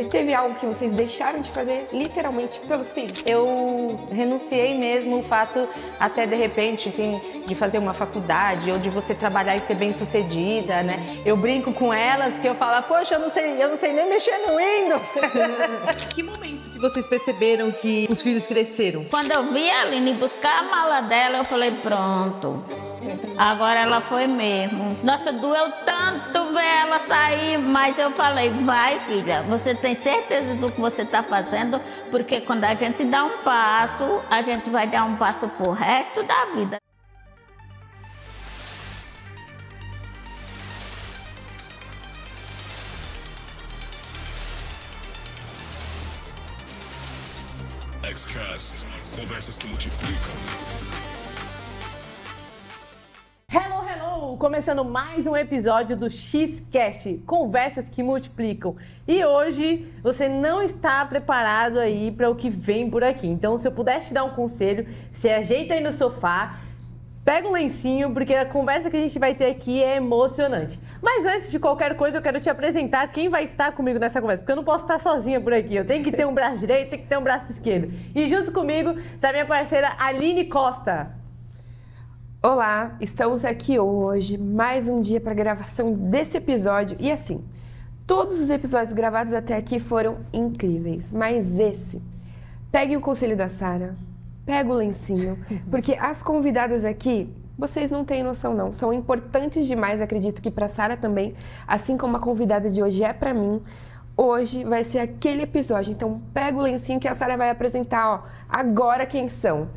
Mas teve algo que vocês deixaram de fazer literalmente pelos filhos? Eu renunciei mesmo o fato, até de repente, de fazer uma faculdade ou de você trabalhar e ser bem-sucedida, né? Eu brinco com elas que eu falo, poxa, eu não sei nem mexer no Windows. Que momento que vocês perceberam que os filhos cresceram? Quando eu vi a Aline buscar a mala dela, eu falei, pronto. Agora ela foi mesmo. Nossa, doeu tanto ver ela sair, mas eu falei, vai filha, você tem certeza do que você está fazendo? Porque quando a gente dá um passo, a gente vai dar um passo pro resto da vida. Xcast, conversas que multiplicam. Hello, hello! Começando mais um episódio do Xcast, conversas que multiplicam. E hoje você não está preparado aí para o que vem por aqui. Então, se eu pudesse te dar um conselho, se ajeita aí no sofá, pega um lencinho, porque a conversa que a gente vai ter aqui é emocionante. Mas antes de qualquer coisa, eu quero te apresentar quem vai estar comigo nessa conversa, porque eu não posso estar sozinha por aqui. Eu tenho que ter um braço direito, tenho que ter um braço esquerdo. E junto comigo está minha parceira Aline Costa. Olá, estamos aqui hoje, mais um dia para gravação desse episódio. E assim, todos os episódios gravados até aqui foram incríveis, mas esse, pegue o conselho da Sara, pega o lencinho, porque as convidadas aqui, vocês não têm noção não, são importantes demais, acredito que para Sara também, assim como a convidada de hoje é para mim. Hoje vai ser aquele episódio, então pega o lencinho que a Sara vai apresentar, ó, agora quem são.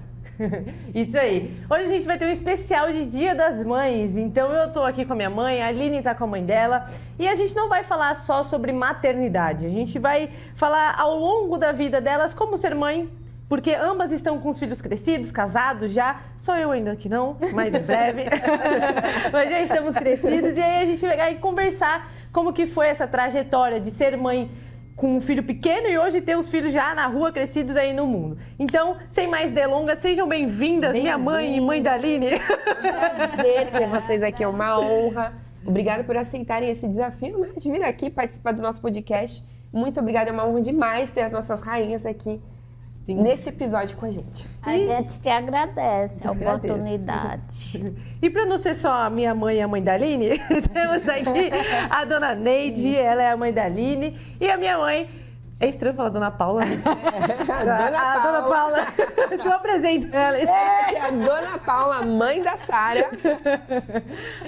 Isso aí. Hoje a gente vai ter um especial de Dia das Mães. Então eu tô aqui com a minha mãe, a Aline tá com a mãe dela. E a gente não vai falar só sobre maternidade. A gente vai falar ao longo da vida delas como ser mãe. Porque ambas estão com os filhos crescidos, casados já. Só eu ainda que não, mas em breve. Mas já estamos crescidos. E aí a gente vai conversar como que foi essa trajetória de ser mãe com um filho pequeno e hoje ter os filhos já na rua, crescidos aí no mundo. Então, sem mais delongas, sejam bem-vindas, minha mãe e mãe da Aline. Prazer ter vocês aqui, é uma honra. Obrigada por aceitarem esse desafio, né, de vir aqui participar do nosso podcast. Muito obrigada, é uma honra demais ter as nossas rainhas aqui. Sim. Nesse episódio com a gente. A gente que agradece a oportunidade. E para não ser só a minha mãe e a mãe da Aline, temos aqui a dona Neide, ela é a mãe da Aline, e a minha mãe, é estranho falar dona Paula, né? Dona Paula, tu apresenta ela. É a dona Paula, mãe da Sara.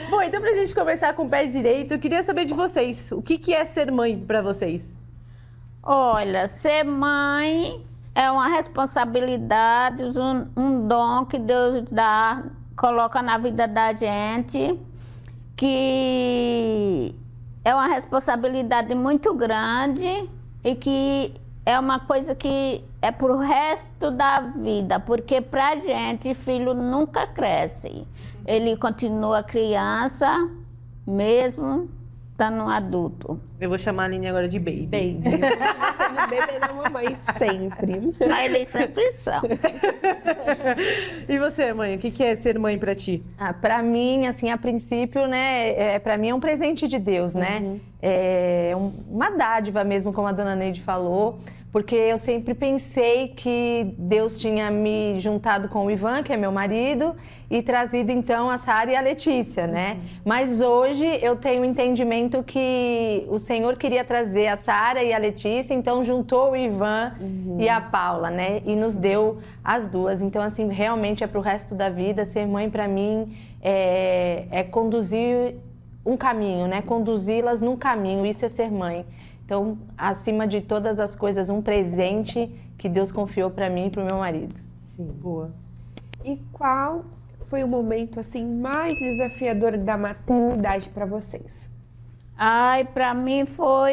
Bom, então pra gente começar com o pé direito, eu queria saber de vocês, o que é ser mãe para vocês? Olha, ser mãe é uma responsabilidade, um dom que Deus dá, coloca na vida da gente, que é uma responsabilidade muito grande e que é uma coisa que é pro resto da vida, porque pra gente filho nunca cresce, ele continua criança mesmo estando um adulto. Eu vou chamar a Aline agora de baby. Baby. Sendo bebê da mamãe sempre. Eles sempre são. E você, mãe, o que é ser mãe pra ti? Para mim, assim, a princípio, né, para mim é um presente de Deus, né? É uma dádiva mesmo, como a dona Neide falou, porque eu sempre pensei que Deus tinha me juntado com o Ivan, que é meu marido, e trazido então a Sara e a Letícia, né? Mas hoje eu tenho o entendimento que o Senhor queria trazer a Sara e a Letícia, então juntou o Ivan e a Paula, né? E nos deu as duas. Então, assim, realmente é pro resto da vida. Ser mãe para mim é conduzir um caminho, né? Conduzi-las num caminho, isso é ser mãe. Então, acima de todas as coisas, um presente que Deus confiou para mim e para o meu marido. Sim, boa. E qual foi o momento assim mais desafiador da maternidade para vocês? Ai, pra mim foi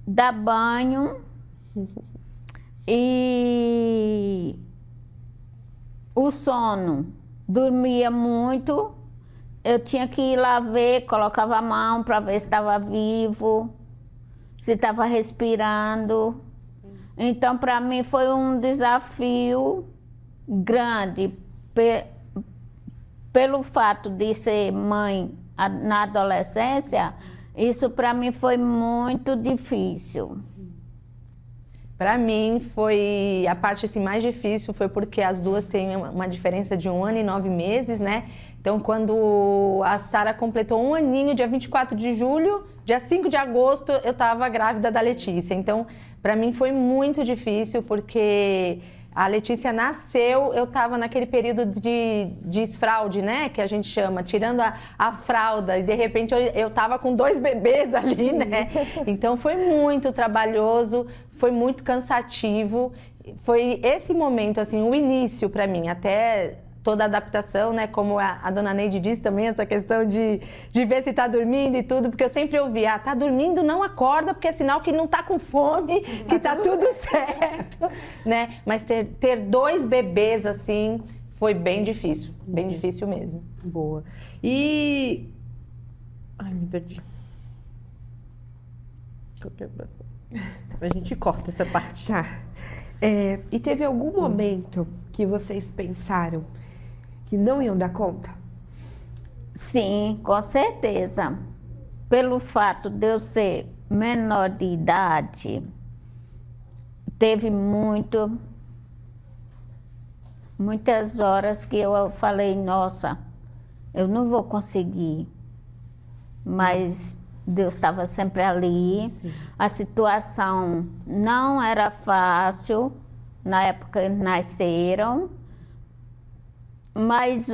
dar banho e o sono. Dormia muito. Eu tinha que ir lá ver, colocava a mão para ver se estava vivo, se estava respirando. Então, para mim, foi um desafio grande, pelo fato de ser mãe na adolescência, Isso para mim foi muito difícil. Para mim foi a parte assim, mais difícil foi porque as duas têm uma diferença de 1 ano e 9 meses, né? Então quando a Sara completou 1 aninho, dia 24 de julho, dia 5 de agosto eu estava grávida da Letícia. Então para mim foi muito difícil porque a Letícia nasceu, eu estava naquele período de desfraude, né? Que a gente chama, tirando a fralda. E de repente eu estava com 2 bebês ali, né? Então foi muito trabalhoso, foi muito cansativo. Foi esse momento, assim, o início para mim, até toda a adaptação, né? Como a dona Neide disse também, essa questão de ver se tá dormindo e tudo, porque eu sempre ouvia, tá dormindo, não acorda, porque é sinal que não tá com fome, que tá tudo certo, né? Mas ter 2 bebês, assim, foi bem difícil mesmo. Boa. E... Ai, me perdi. A gente corta essa parte. Tá. E teve algum momento que vocês pensaram que não iam dar conta? Sim, com certeza. Pelo fato de eu ser menor de idade, teve muitas horas que eu falei, nossa, eu não vou conseguir. Mas Deus estava sempre ali. Sim. A situação não era fácil na época que nasceram, mas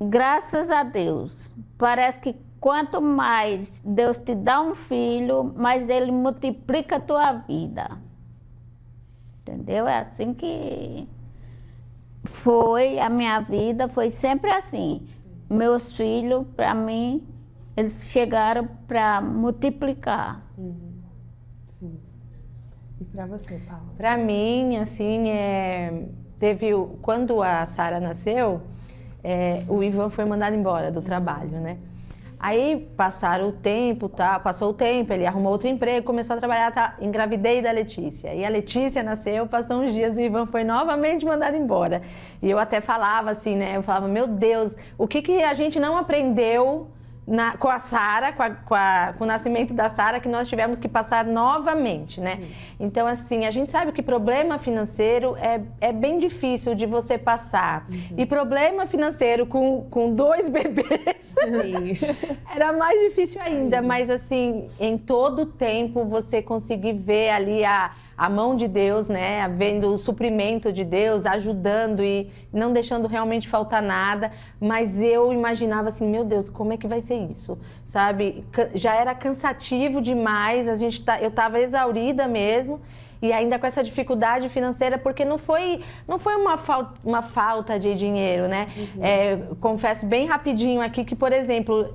graças a Deus, parece que quanto mais Deus te dá um filho, mais Ele multiplica a tua vida. Entendeu? É assim que foi a minha vida, foi sempre assim. Meus filhos, para mim, eles chegaram para multiplicar. Sim. E para você, Paula? Para mim, assim, quando a Sara nasceu, o Ivan foi mandado embora do trabalho, né? Aí passou o tempo, ele arrumou outro emprego, começou a trabalhar, engravidei da Letícia. E a Letícia nasceu, passou uns dias, o Ivan foi novamente mandado embora. E eu até falava assim, né? Eu falava, meu Deus, o que a gente não aprendeu com a Sara, com o nascimento da Sara, que nós tivemos que passar novamente, né? Então, assim, a gente sabe que problema financeiro é bem difícil de você passar. E problema financeiro com 2 bebês era mais difícil ainda. Mas, assim, em todo tempo você conseguir ver ali a mão de Deus, né? Vendo o suprimento de Deus, ajudando e não deixando realmente faltar nada. Mas eu imaginava assim, meu Deus, como é que vai ser isso? Sabe? Já era cansativo demais, eu estava exaurida mesmo. E ainda com essa dificuldade financeira, porque não foi uma falta de dinheiro, né? Confesso bem rapidinho aqui que, por exemplo,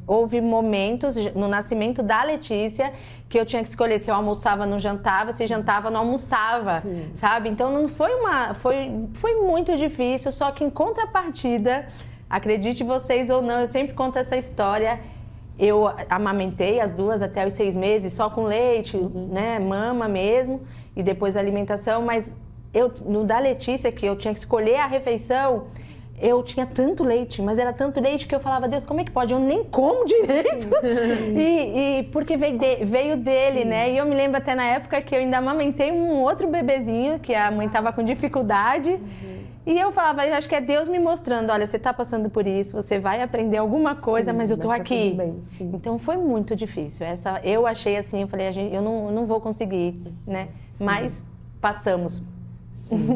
houve momentos no nascimento da Letícia que eu tinha que escolher se eu almoçava, não jantava, se jantava, não almoçava, sabe? Então não foi foi muito difícil, só que em contrapartida, acredite vocês ou não, eu sempre conto essa história. Eu amamentei as duas até os 6 meses, só com leite, né, mama mesmo, e depois a alimentação, mas no da Letícia, que eu tinha que escolher a refeição, eu tinha tanto leite, mas era tanto leite que eu falava, Deus, como é que pode? Eu nem como direito. E porque veio dele, né? E eu me lembro até na época que eu ainda amamentei um outro bebezinho, que a mãe estava com dificuldade. E eu falava, acho que é Deus me mostrando, olha, você está passando por isso, você vai aprender alguma coisa, mas eu estou aqui. Então foi muito difícil. Eu achei assim, eu falei, eu não vou conseguir, né? Mas passamos.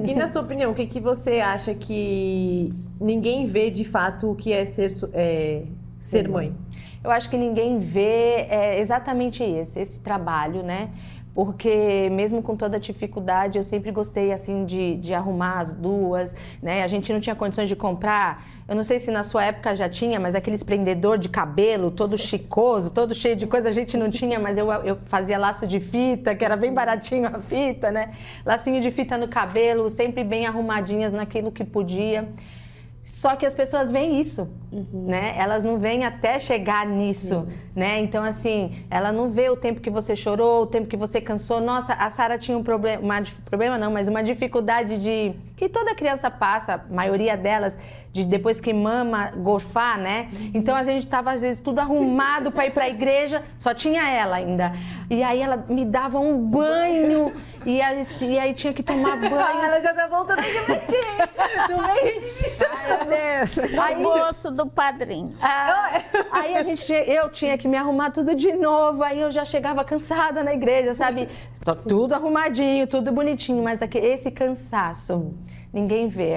E na sua opinião, o que você acha que ninguém vê de fato o que é ser mãe? Eu acho que ninguém vê exatamente esse trabalho, né? Porque mesmo com toda a dificuldade, eu sempre gostei assim de arrumar as duas, né? A gente não tinha condições de comprar, eu não sei se na sua época já tinha, mas aqueles prendedor de cabelo, todo chicoso, todo cheio de coisa, a gente não tinha, mas eu fazia laço de fita, que era bem baratinho a fita, né? Lacinho de fita no cabelo, sempre bem arrumadinhas naquilo que podia. Só que as pessoas veem isso, né? Elas não veem até chegar nisso, né? Então, assim, ela não vê o tempo que você chorou, o tempo que você cansou. Nossa, a Sara tinha um problema não, mas uma dificuldade que toda criança passa, a maioria delas, de depois que mama, gorfar, né? Então, a gente tava, às vezes, tudo arrumado para ir para a igreja, só tinha ela ainda. E aí, ela me dava um banho, e aí tinha que tomar banho. Ela já tá voltando aqui pra ti. No meio de... Ai, meu Deus. No bolso do padrinho. Aí eu tinha que me arrumar tudo de novo, aí eu já chegava cansada na igreja, sabe? Tudo arrumadinho, tudo bonitinho, mas esse cansaço, ninguém vê,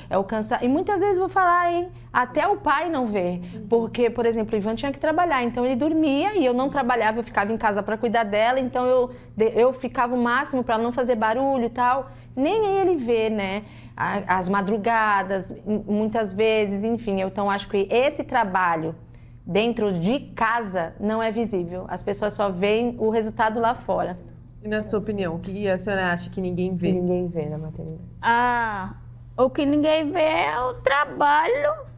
é o cansaço. E muitas vezes vou falar, hein? Até o pai não vê, porque, por exemplo, o Ivan tinha que trabalhar, então ele dormia e eu não trabalhava, eu ficava em casa para cuidar dela, então eu ficava o máximo para não fazer barulho e tal. Nem ele vê, né? As madrugadas, muitas vezes, enfim. Então, acho que esse trabalho dentro de casa não é visível. As pessoas só veem o resultado lá fora. E na sua opinião, o que a senhora acha que ninguém vê? Ninguém vê na maternidade. O que ninguém vê é o trabalho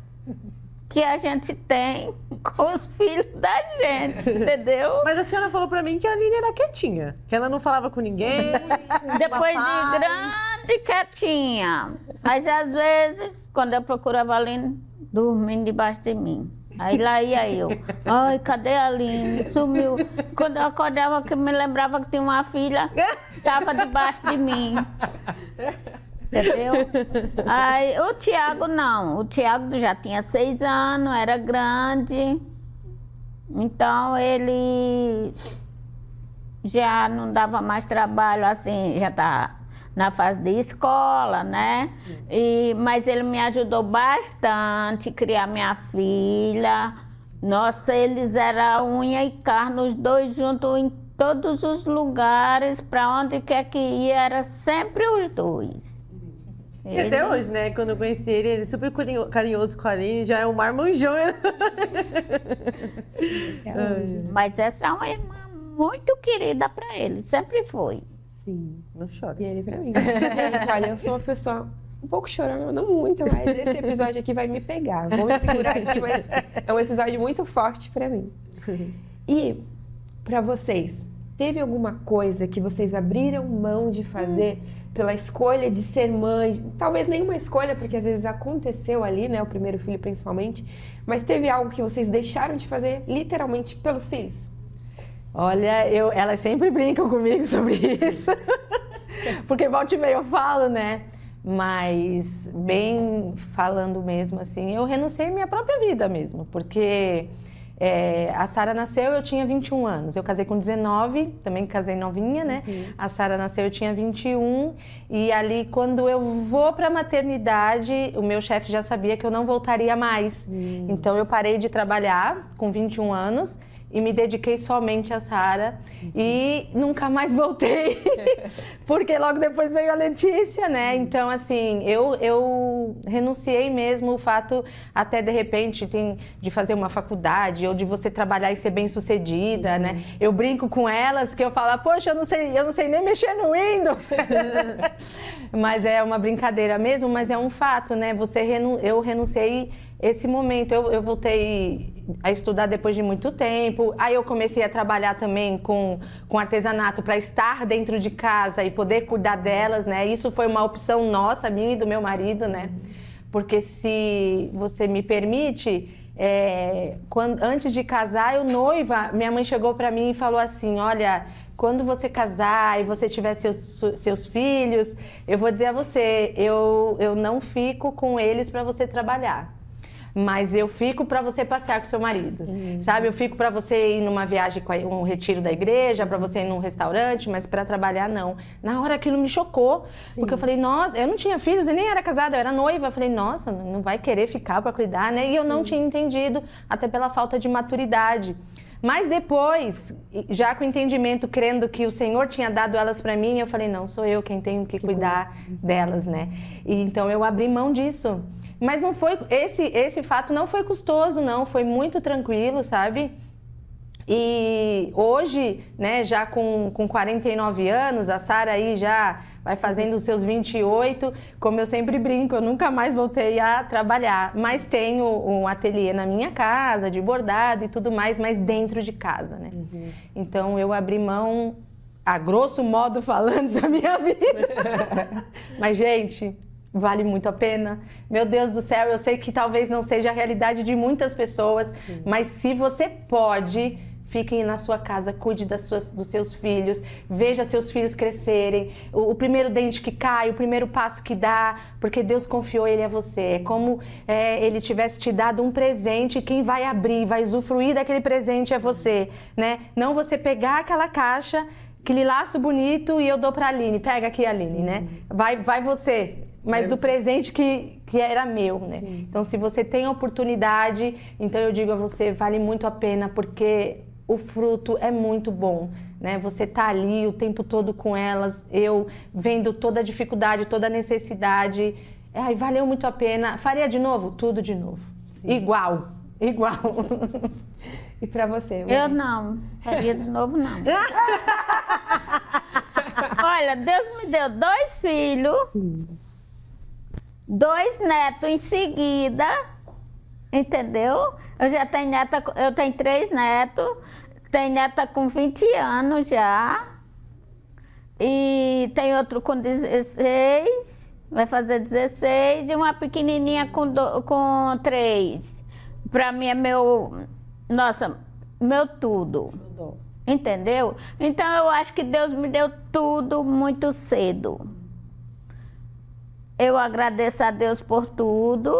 que a gente tem com os filhos da gente, entendeu? Mas a senhora falou pra mim que a Aline era quietinha, que ela não falava com ninguém. Depois de grande, quietinha. Mas às vezes, quando eu procurava a Aline, dormindo debaixo de mim. Aí lá ia eu. Ai, cadê a Aline? Sumiu. Quando eu acordava, que me lembrava que tinha uma filha, estava debaixo de mim. Entendeu? Aí, o Tiago não. O Tiago já tinha 6 anos, era grande. Então, ele já não dava mais trabalho, assim, já tá na fase de escola, né? Mas ele me ajudou bastante a criar minha filha. Nossa, eles eram unha e carne, os dois juntos em todos os lugares, para onde quer que ia, era sempre os dois. E até hoje, né? Quando eu conheci ele, ele é super carinhoso com a Aline, já é um marmanjão. Mas essa é uma irmã muito querida para ele, sempre foi. Sim. Não chora. E ele pra mim. Gente, olha, eu sou uma pessoa um pouco chorando, não muito, mas esse episódio aqui vai me pegar. Vou me segurar aqui, mas é um episódio muito forte pra mim. E pra vocês, teve alguma coisa que vocês abriram mão de fazer pela escolha de ser mãe? Talvez nenhuma escolha, porque às vezes aconteceu ali, né? O primeiro filho principalmente. Mas teve algo que vocês deixaram de fazer literalmente pelos filhos? Olha, elas sempre brincam comigo sobre isso, porque volta e meia eu falo, né? Mas, bem falando mesmo assim, eu renunciei à minha própria vida mesmo, porque a Sara nasceu, eu tinha 21 anos. Eu casei com 19, também casei novinha, né? A Sara nasceu, eu tinha 21. E ali, quando eu vou para a maternidade, o meu chefe já sabia que eu não voltaria mais. Então, eu parei de trabalhar com 21 anos e me dediquei somente a Sara e nunca mais voltei, porque logo depois veio a Letícia, né? Então, assim, eu renunciei mesmo o fato, até de repente, de fazer uma faculdade ou de você trabalhar e ser bem-sucedida, né? Eu brinco com elas que eu falo, poxa, eu não sei nem mexer no Windows. Mas é uma brincadeira mesmo, mas é um fato, né? Eu renunciei esse momento, eu voltei a estudar depois de muito tempo, aí eu comecei a trabalhar também com artesanato para estar dentro de casa e poder cuidar delas, né? Isso foi uma opção nossa, minha e do meu marido, né? Porque se você me permite, antes de casar, eu noiva, minha mãe chegou para mim e falou assim, olha, quando você casar e você tiver seus filhos, eu vou dizer a você, eu não fico com eles para você trabalhar. Mas eu fico para você passear com seu marido, sabe? Eu fico para você ir numa viagem, um retiro da igreja, para você ir num restaurante, mas para trabalhar não. Na hora aquilo me chocou, porque eu falei, nossa, eu não tinha filhos e nem era casada, eu era noiva. Eu falei, nossa, não vai querer ficar para cuidar, né? E eu não tinha entendido, até pela falta de maturidade. Mas depois, já com o entendimento, crendo que o Senhor tinha dado elas para mim, eu falei, não, sou eu quem tenho que cuidar delas, né? E então eu abri mão disso. Mas não foi, esse fato não foi custoso, não, foi muito tranquilo, sabe? E hoje, né, já com 49 anos, a Sara aí já vai fazendo os seus 28, como eu sempre brinco, eu nunca mais voltei a trabalhar, mas tenho um ateliê na minha casa, de bordado e tudo mais, mas dentro de casa, né? Então eu abri mão, a grosso modo falando, da minha vida. Mas, gente, vale muito a pena. Meu Deus do céu, eu sei que talvez não seja a realidade de muitas pessoas, mas se você pode, fiquem na sua casa, cuide dos seus filhos, veja seus filhos crescerem, o primeiro dente que cai, o primeiro passo que dá, porque Deus confiou ele a você. É como ele tivesse te dado um presente, quem vai abrir, vai usufruir daquele presente é você, né? Não você pegar aquela caixa, aquele laço bonito e eu dou pra Aline, pega aqui, Aline, né? Vai você, mas do presente que era meu, né? Então, se você tem a oportunidade, então eu digo a você, vale muito a pena, porque o fruto é muito bom, né? Você tá ali o tempo todo com elas, eu vendo toda a dificuldade, toda a necessidade. Ai, valeu muito a pena. Faria de novo? Tudo de novo. Igual. E pra você? Eu não, faria de novo não. Olha, Deus me deu 2 filhos, 2 netos em seguida, entendeu? Eu já tenho neta, eu tenho 3 netos, tenho neta com 20 anos já, e tem outro com 16, vai fazer 16, e uma pequenininha com 3. Pra mim é meu tudo. Entendeu? Então eu acho que Deus me deu tudo muito cedo. Eu agradeço a Deus por tudo.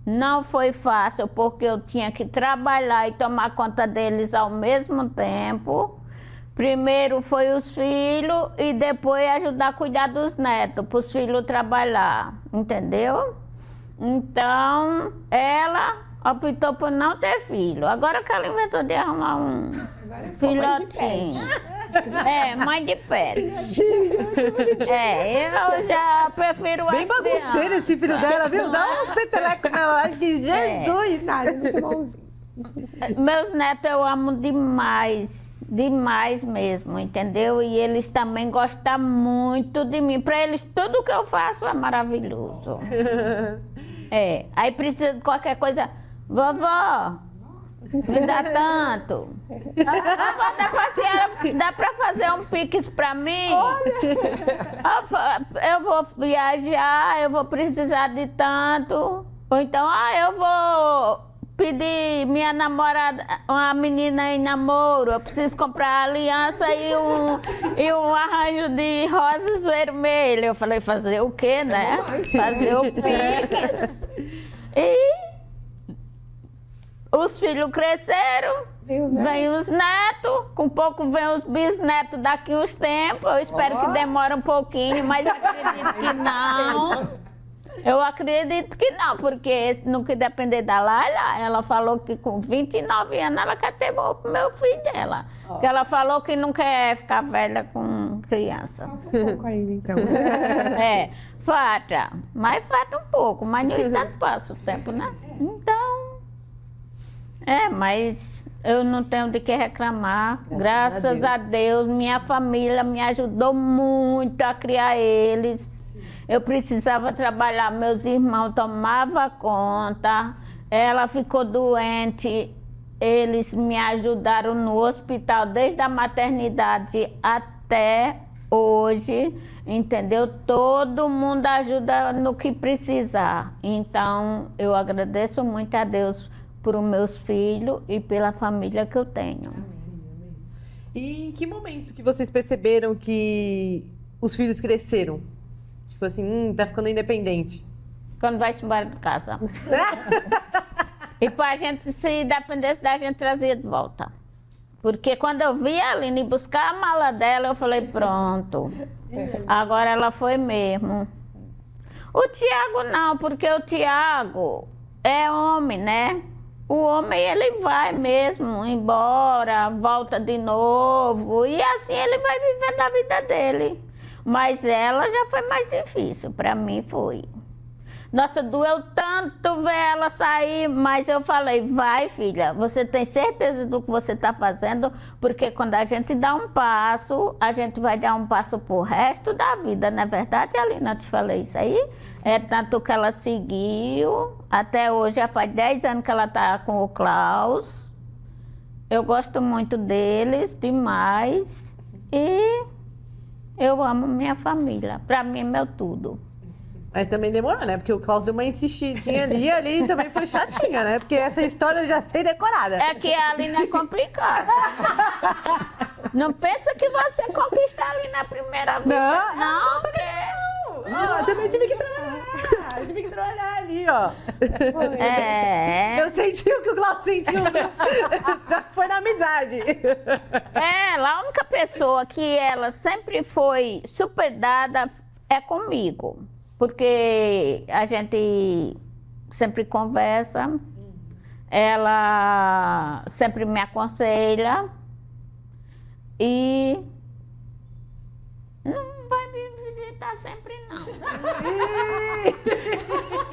Não foi fácil porque eu tinha que trabalhar e tomar conta deles ao mesmo tempo. Primeiro foi os filhos e depois ajudar a cuidar dos netos, para os filhos trabalhar, entendeu? Então ela optou por não ter filho. Agora que ela inventou de arrumar um filhotinho. Mãe de pet. Eu já prefiro Bem as bagunceiro crianças. esse filho dela, viu? Dá uns petelecos nela lá, que Jesus! Nada, muito bonzinho. Meus netos eu amo demais, demais mesmo, entendeu? E eles também gostam muito de mim. Para eles, tudo que eu faço é maravilhoso. Aí precisa de qualquer coisa. Vovó, me dá tanto. Vovó, dá pra fazer um pix pra mim? Eu vou viajar, eu vou precisar de tanto. Ou então, eu vou pedir minha namorada, uma menina em namoro, eu preciso comprar aliança e um arranjo de rosas vermelhas. Eu falei, fazer o quê, né? Fazer o pix. E os filhos cresceram, vem os netos, com pouco vem os bisnetos daqui uns tempos. Eu espero que demore um pouquinho, mas acredito que não. Eu acredito que não, porque no que depender da Laila, ela falou que com 29 anos ela quer ter o meu filho dela. Que ela falou que não quer ficar velha com criança. Um pouco ainda, então. Falta um pouco, mas no instante passa o tempo, né? Então, mas eu não tenho de que reclamar. Graças a Deus, minha família me ajudou muito a criar eles. Eu precisava trabalhar, meus irmãos tomavam conta. Ela ficou doente, eles me ajudaram no hospital, desde a maternidade até hoje, entendeu? Todo mundo ajuda no que precisar. Então, eu agradeço muito a Deus por meus filhos e pela família que eu tenho. E em que momento que vocês perceberam que os filhos cresceram? Tipo assim, tá ficando independente. Quando vai embora de casa. E pra gente, se dependesse da gente, trazia de volta. Porque quando eu vi a Aline buscar a mala dela, eu falei, pronto. Agora ela foi mesmo. O Tiago não, porque o Tiago é homem, né? O homem, ele vai mesmo embora, volta de novo. E assim ele vai vivendo a vida dele. Mas ela já foi mais difícil, para mim foi. Nossa, doeu tanto ver ela sair, mas eu falei, vai filha, você tem certeza do que você está fazendo? Porque quando a gente dá um passo, a gente vai dar um passo pro resto da vida, não é verdade, Alina? Eu te falei isso aí? É tanto que ela seguiu, até hoje já faz 10 anos que ela está com o Klaus. Eu gosto muito deles, demais, e eu amo minha família, para mim é meu tudo. Mas também demorou, né? Porque o Klaus deu uma insistidinha ali e a Aline também foi chatinha, né? Porque essa história eu já sei decorada. É que a Aline é complicada. Não pensa que você conquista a Aline na primeira vez. Não, Não, também tive que trabalhar. Tive que trabalhar ali, ó. É. Eu senti o que o Klaus sentiu. Só que foi na amizade. Ela, a única pessoa que ela sempre foi super dada é comigo. Porque a gente sempre conversa, ela sempre me aconselha e não vai me visitar sempre, não.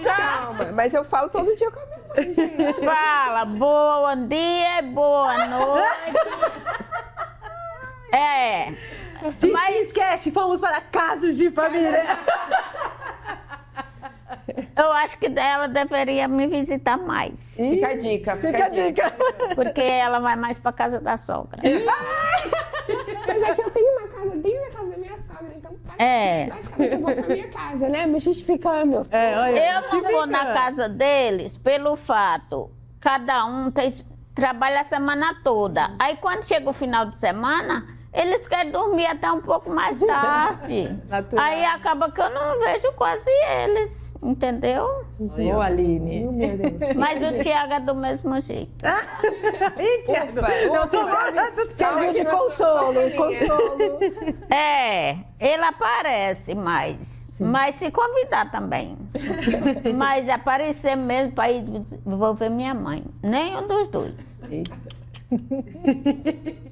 Calma, mas eu falo todo dia com a minha mãe, gente. Fala, bom dia, boa noite. É. Mas esquece, fomos para casos de família. Eu acho que ela deveria me visitar mais. Fica a dica, Fica a dica. Porque ela vai mais pra casa da sogra. Mas é que eu tenho uma casa dentro da casa da minha sogra, então basicamente eu vou pra minha casa, né? Me justificando. Eu não vou na casa deles pelo fato, cada um trabalha a semana toda. Aí quando chega o final de semana, eles querem dormir até um pouco mais tarde. Natural. Aí acaba que eu não vejo quase eles, entendeu? Ô, Aline. Meu Deus. Mas o Thiago é do mesmo jeito. Ih, Thiago. Não, você serviu de consolo. É, ele aparece mais. Mas se convidar também. Mas aparecer mesmo para ir vou ver minha mãe. Nenhum dos dois.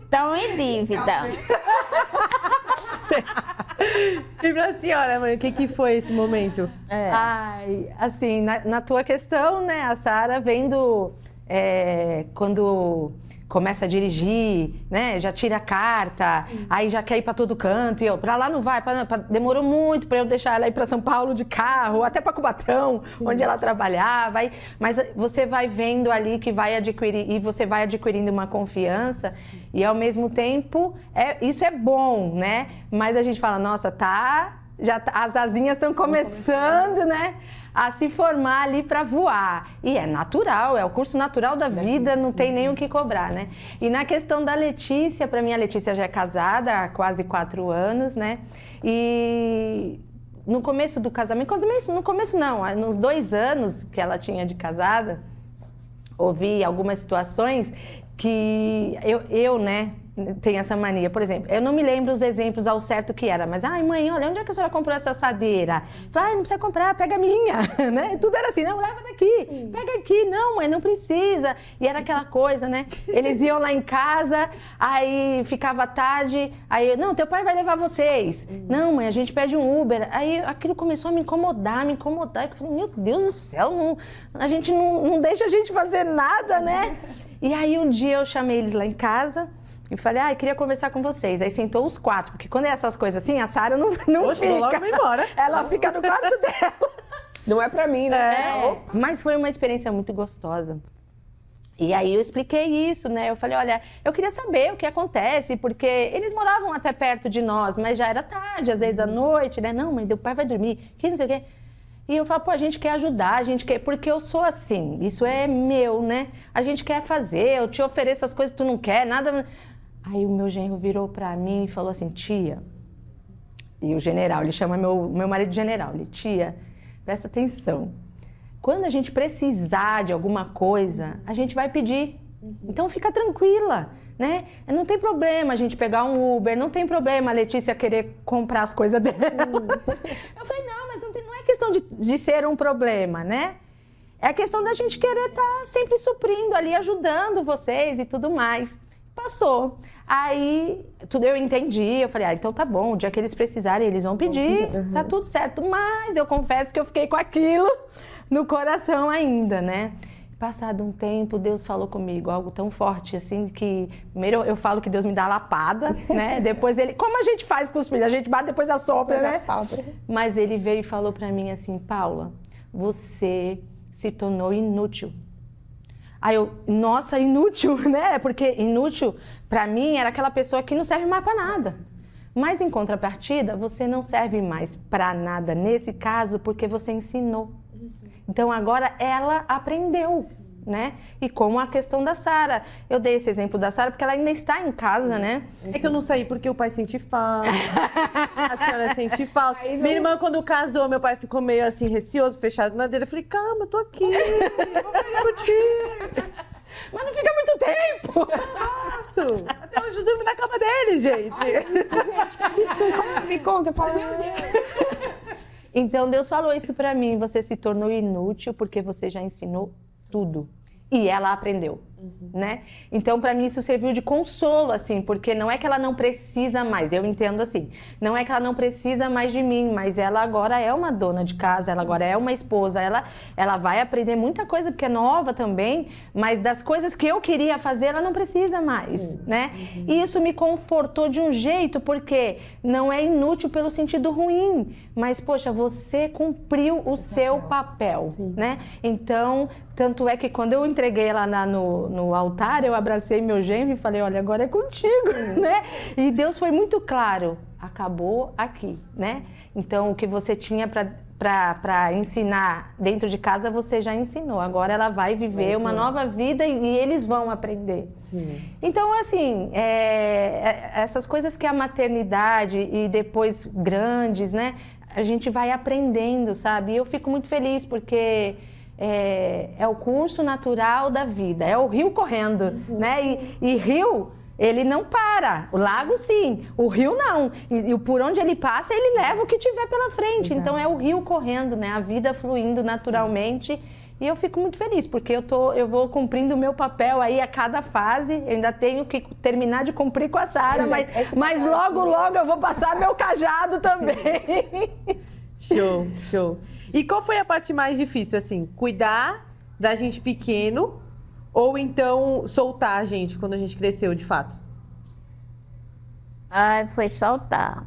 Estão em dívida. E pra senhora, mãe, o que foi esse momento? Ai, assim, na tua questão, né, a Sara vendo quando começa a dirigir, né, já tira a carta, aí já quer ir pra todo canto, e eu, pra lá não vai, demorou muito pra eu deixar ela ir pra São Paulo de carro, até pra Cubatão, onde ela trabalhava, mas você vai vendo ali que vai adquirir, e você vai adquirindo uma confiança, e ao mesmo tempo, isso é bom, né, mas a gente fala, nossa, as asinhas estão começando, né, a se formar ali para voar. E é natural, é o curso natural da vida, não tem nem o que cobrar, né? E na questão da Letícia, para mim a Letícia já é casada há quase 4 anos, né? E no começo do casamento, no começo não, nos 2 anos que ela tinha de casada, ouvi algumas situações que eu né, tenho essa mania. Por exemplo, eu não me lembro os exemplos ao certo que era, mas, ai mãe, olha, onde é que a senhora comprou essa assadeira? Falei, não precisa comprar, pega a minha, né? Tudo era assim, não, leva daqui, pega aqui, não mãe, não precisa. E era aquela coisa, né? Eles iam lá em casa, aí ficava tarde, aí, não, teu pai vai levar vocês. Não mãe, a gente pede um Uber. Aí aquilo começou a me incomodar. Eu falei, meu Deus do céu, a gente não deixa a gente fazer nada, né? E aí um dia eu chamei eles lá em casa e falei, queria conversar com vocês. Aí sentou os 4, porque quando é essas coisas assim, a Sara não Poxa, fica. logo vai embora. Ela fica no quarto dela. Não é pra mim, né? Mas foi uma experiência muito gostosa. E aí eu expliquei isso, né? Eu falei, olha, eu queria saber o que acontece, porque eles moravam até perto de nós, mas já era tarde, às vezes à noite, né? Não, mãe, o pai vai dormir, que não sei o quê. E eu falo, a gente quer ajudar, a gente quer... Porque eu sou assim, isso é meu, né? A gente quer fazer, eu te ofereço as coisas que tu não quer, nada... Aí o meu genro virou pra mim e falou assim, tia... E o general, ele chama meu marido de general, ele, tia, presta atenção. Quando a gente precisar de alguma coisa, a gente vai pedir. Então fica tranquila, né? Não tem problema a gente pegar um Uber, não tem problema a Letícia querer comprar as coisas dela. Eu falei, não, mas não é questão de ser um problema, né? É a questão da gente querer estar sempre suprindo ali, ajudando vocês e tudo mais. passou. Aí, tudo eu entendi, eu falei, então tá bom, o dia que eles precisarem, eles vão pedir, tá tudo certo. Mas eu confesso que eu fiquei com aquilo no coração ainda, né? Passado um tempo, Deus falou comigo algo tão forte, assim, que... Primeiro eu falo que Deus me dá lapada, né? Depois ele... Como a gente faz com os filhos? A gente bate, depois assopra, né? Mas ele veio e falou pra mim assim, Paula, você se tornou inútil. Aí eu, nossa, inútil, né? Porque inútil, pra mim, era aquela pessoa que não serve mais pra nada. Mas em contrapartida, você não serve mais pra nada, nesse caso, porque você ensinou. Então agora ela aprendeu, né? E como a questão da Sara. Eu dei esse exemplo da Sara porque ela ainda está em casa, né? É que eu não saí porque o pai sente falta. A senhora sente falta. Minha irmã, quando casou, meu pai ficou meio assim, receoso, fechado na dele. Eu falei, calma, eu tô aqui. Eu vou ficar contigo. Mas não fica muito tempo. Nossa, até hoje eu durmo na cama dele, gente. Isso, gente, que absurdo. Como me conta? Eu falo, meu Deus. Então Deus falou isso pra mim, você se tornou inútil porque você já ensinou tudo. E ela aprendeu, né? Então, pra mim, isso serviu de consolo, assim, porque não é que ela não precisa mais, eu entendo assim, não é que ela não precisa mais de mim, mas ela agora é uma dona de casa, ela agora é uma esposa, ela vai aprender muita coisa, porque é nova também, mas das coisas que eu queria fazer, ela não precisa mais, né? E isso me confortou de um jeito, porque não é inútil pelo sentido ruim, mas, poxa, você cumpriu o seu papel, né? Então, tanto é que quando eu entreguei ela no altar, eu abracei meu genro e falei, olha, agora é contigo, né? E Deus foi muito claro, acabou aqui, né? Então, o que você tinha para ensinar dentro de casa, você já ensinou. Agora ela vai viver uma nova vida e eles vão aprender. Sim. Então, assim, essas coisas que a maternidade e depois grandes, né? A gente vai aprendendo, sabe? E eu fico muito feliz porque... É o curso natural da vida, é o rio correndo, né? E rio, ele não para, o lago sim, o rio não. E por onde ele passa, ele leva o que tiver pela frente. Então é o rio correndo, né? A vida fluindo naturalmente. E eu fico muito feliz, porque eu vou cumprindo o meu papel aí a cada fase. Eu ainda tenho que terminar de cumprir com a Sara, mas logo eu vou passar meu cajado também. Show, show. E qual foi a parte mais difícil, assim? Cuidar da gente pequeno ou então soltar a gente quando a gente cresceu, de fato? Ai, foi soltar.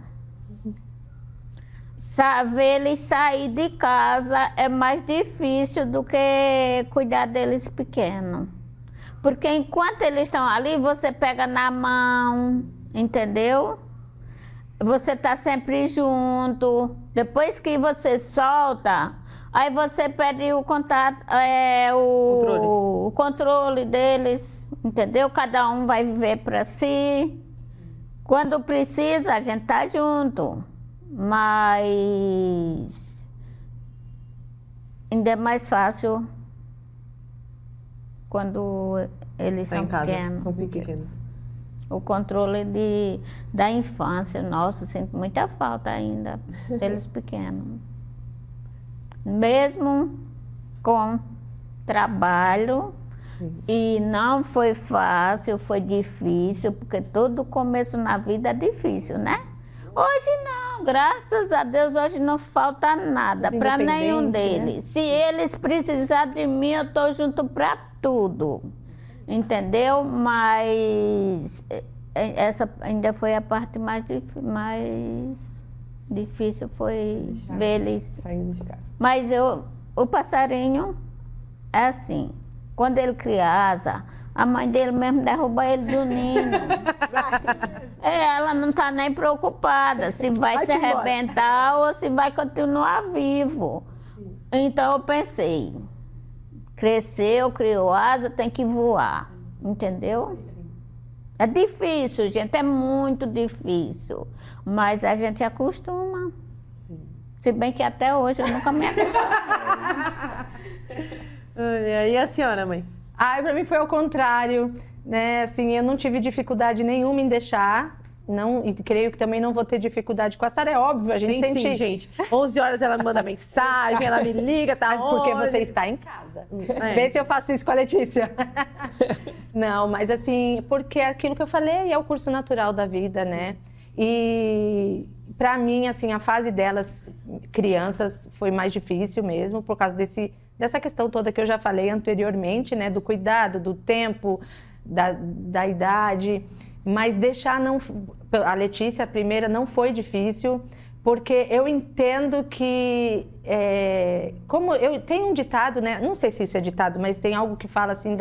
Ver eles sair de casa é mais difícil do que cuidar deles pequenos. Porque enquanto eles estão ali, você pega na mão, entendeu? Você tá sempre junto. Depois que você solta, aí você pede o contato, o controle deles, entendeu? Cada um vai viver para si. Quando precisa, a gente tá junto. Mas ainda é mais fácil quando eles são pequenos. São pequenos. O controle da infância, nossa, sinto muita falta ainda deles pequenos. Mesmo com trabalho, e não foi fácil, foi difícil, porque todo começo na vida é difícil, né? Hoje não, graças a Deus, hoje não falta nada para nenhum deles. Né? Se eles precisarem de mim, eu estou junto para tudo. Entendeu? Mas essa ainda foi a parte mais difícil, foi ver eles saindo de casa. Mas o passarinho é assim, quando ele cria asa, a mãe dele mesmo derruba ele do ninho. Ela não está nem preocupada se vai se arrebentar ou se vai continuar vivo. Então eu pensei, cresceu, criou asa, tem que voar, entendeu? É difícil, gente, é muito difícil, mas a gente acostuma. Se bem que até hoje eu nunca me acostumei. E a senhora, mãe? Ai, pra mim foi ao contrário, né? Assim, eu não tive dificuldade nenhuma em deixar, Não, e creio que também não vou ter dificuldade com a Sara, é óbvio, a gente Tem sente... sim, gente. 11 horas ela me manda mensagem, ela me liga, tá Mas porque onde? você está em casa. É. Vê se eu faço isso com a Letícia. Não, mas assim, porque é aquilo que eu falei é o curso natural da vida, né? E pra mim, assim, a fase delas, crianças, foi mais difícil mesmo, por causa dessa questão toda que eu já falei anteriormente, né? Do cuidado, do tempo, da idade. Mas deixar não... A Letícia, a primeira, não foi difícil, porque eu entendo que... como eu tenho um ditado, né? Não sei se isso é ditado, mas tem algo que fala assim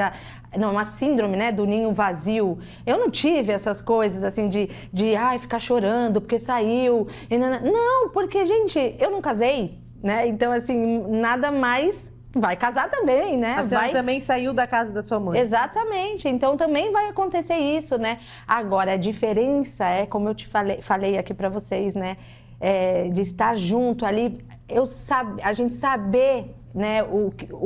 uma síndrome, né? Do ninho vazio. Eu não tive essas coisas assim de ficar chorando porque saiu. Não, porque, gente, eu não casei, né? Então, assim, nada mais... Vai casar também, né? A senhora também saiu da casa da sua mãe. Exatamente. Então também vai acontecer isso, né? Agora, a diferença é, como eu te falei aqui para vocês, né? De estar junto ali, a gente saber, né?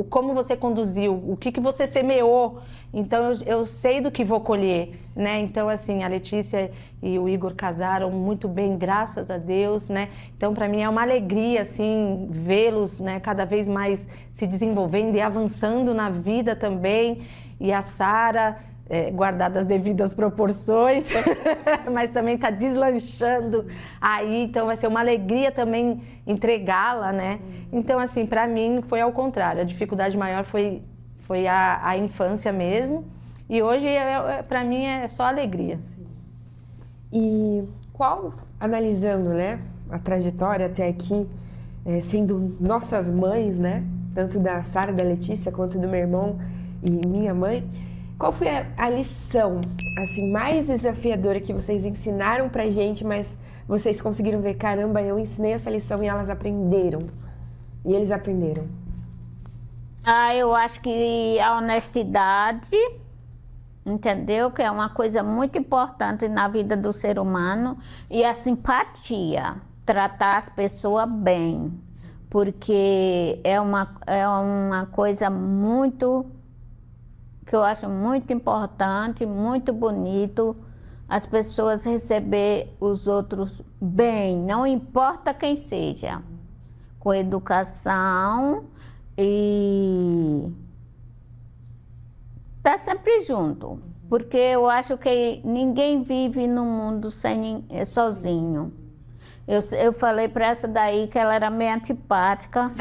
Como você conduziu, o que você semeou. Então eu sei do que vou colher, né? Então assim, a Letícia e o Igor casaram muito bem, graças a Deus, né? Então para mim é uma alegria assim vê-los, né? Cada vez mais se desenvolvendo e avançando na vida também. E a Sara, guardada as devidas proporções, mas também está deslanchando aí, então vai ser uma alegria também entregá-la, né? Então, assim, para mim foi ao contrário, a dificuldade maior foi a infância mesmo, e hoje, para mim, é só alegria. E analisando, né, a trajetória até aqui, sendo nossas mães, né, tanto da Sara, da Letícia, quanto do meu irmão e minha mãe, qual foi a lição, assim, mais desafiadora que vocês ensinaram pra gente, mas vocês conseguiram ver, caramba, eu ensinei essa lição e elas aprenderam. E eles aprenderam. Eu acho que a honestidade, entendeu? Que é uma coisa muito importante na vida do ser humano. E a simpatia, tratar as pessoas bem. Porque é uma coisa muito... que eu acho muito importante, muito bonito, as pessoas receber os outros bem, não importa quem seja, com educação e tá sempre junto, porque eu acho que ninguém vive no mundo sozinho. Eu falei para essa daí que ela era meio antipática.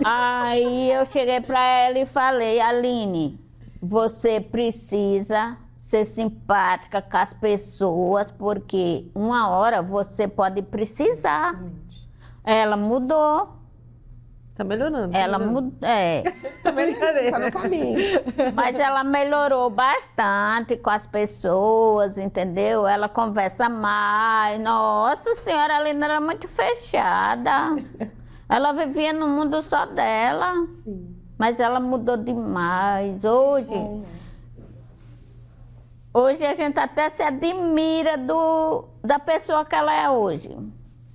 Aí eu cheguei para ela e falei, Aline, você precisa ser simpática com as pessoas, porque uma hora você pode precisar. Ela mudou. Tá melhorando. Ela mudou. Tá melhorando. Tá no caminho. Mas ela melhorou bastante com as pessoas, entendeu? Ela conversa mais. Nossa senhora, a Aline era muito fechada. Ela vivia no mundo só dela. Sim. Mas ela mudou demais. Hoje a gente até se admira da pessoa que ela é hoje.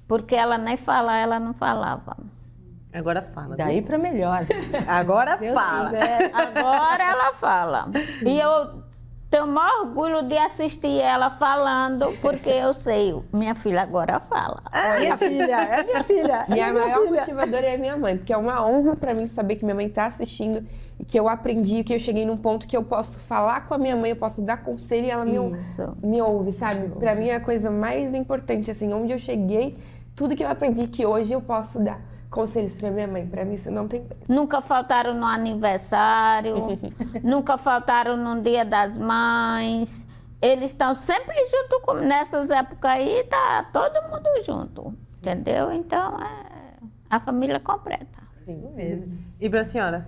Porque ela nem falar, ela não falava. Agora fala. Daí para melhor. Agora Deus fala. quiser. Agora ela fala. E eu tenho o maior orgulho de assistir ela falando, porque eu sei, minha filha agora fala. Minha filha, é minha filha. E a maior motivadora é a minha mãe, porque é uma honra pra mim saber que minha mãe tá assistindo e que eu aprendi, que eu cheguei num ponto que eu posso falar com a minha mãe, eu posso dar conselho e ela me ouve, sabe? Pra mim é a coisa mais importante, assim, onde eu cheguei, tudo que eu aprendi que hoje eu posso dar conselhos pra minha mãe. Pra mim isso não tem preço. Nunca faltaram no aniversário, nunca faltaram no Dia das Mães. Eles estão sempre junto nessas épocas aí, tá todo mundo junto, entendeu? Então é a família completa. Sim, mesmo. E pra senhora?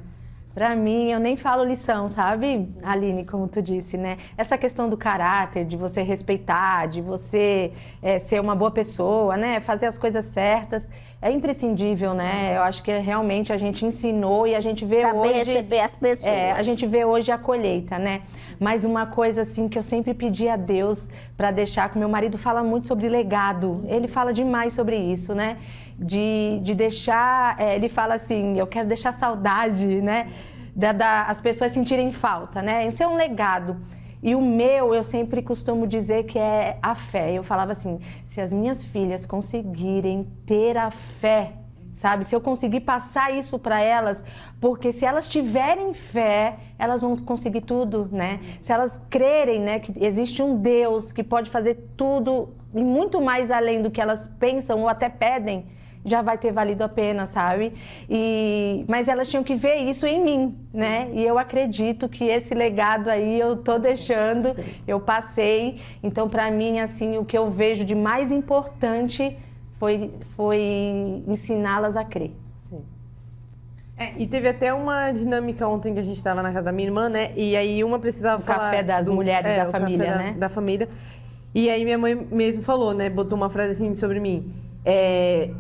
Pra mim, eu nem falo lição, sabe, Aline, como tu disse, né? Essa questão do caráter, de você respeitar, de você ser uma boa pessoa, né? Fazer as coisas certas, é imprescindível, né? Eu acho que realmente a gente ensinou e a gente vê Saber hoje... receber as pessoas. A gente vê hoje a colheita, né? Mas uma coisa, assim, que eu sempre pedi a Deus pra deixar, que meu marido fala muito sobre legado. Ele fala demais sobre isso, né? De deixar, ele fala assim, eu quero deixar saudade, né? As pessoas sentirem falta, né? Isso é um legado. E o meu, eu sempre costumo dizer que é a fé. Eu falava assim, se as minhas filhas conseguirem ter a fé, sabe? Se eu conseguir passar isso para elas, porque se elas tiverem fé, elas vão conseguir tudo, né? Se elas crerem, né, que existe um Deus que pode fazer tudo e muito mais além do que elas pensam ou até pedem, já vai ter valido a pena, sabe? Mas elas tinham que ver isso em mim, né? E eu acredito que esse legado aí eu tô deixando, eu passei. Então, para mim, assim, o que eu vejo de mais importante foi ensiná-las a crer. E teve até uma dinâmica ontem que a gente estava na casa da minha irmã, né? E aí uma precisava falar... Café das mulheres da família, café né? Da família. E aí minha mãe mesmo falou, né? Botou uma frase assim sobre mim.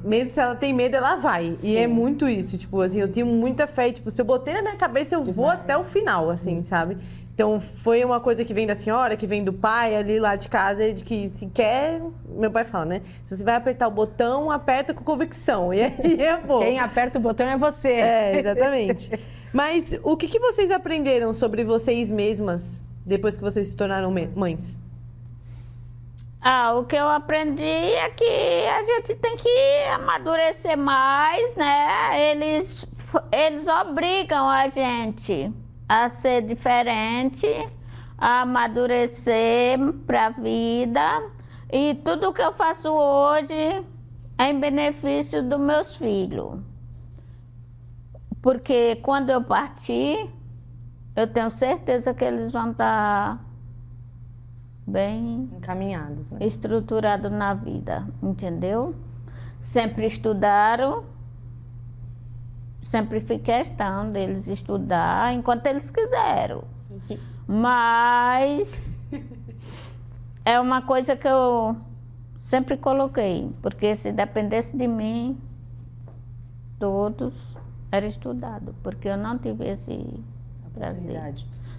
Mesmo se ela tem medo, ela vai. E é muito isso, tipo, assim, eu tenho muita fé. E, tipo, se eu botei na minha cabeça, eu vou até o final, assim, sabe? Então, foi uma coisa que vem da senhora, que vem do pai, ali lá de casa, de que se quer... Meu pai fala, né? Se você vai apertar o botão, aperta com convicção. E aí é bom. Quem aperta o botão é você. Exatamente. Mas o que vocês aprenderam sobre vocês mesmas depois que vocês se tornaram mães? O que eu aprendi é que a gente tem que amadurecer mais, né? Eles obrigam a gente a ser diferente, a amadurecer para a vida. E tudo que eu faço hoje é em benefício dos meus filhos. Porque quando eu partir, eu tenho certeza que eles vão estar bem Encaminhados, né? estruturados na vida, entendeu? Sempre estudaram, sempre fiz questão deles estudar enquanto eles quiseram. Mas é uma coisa que eu sempre coloquei, porque se dependesse de mim, todos eram estudados, porque eu não tive esse prazer.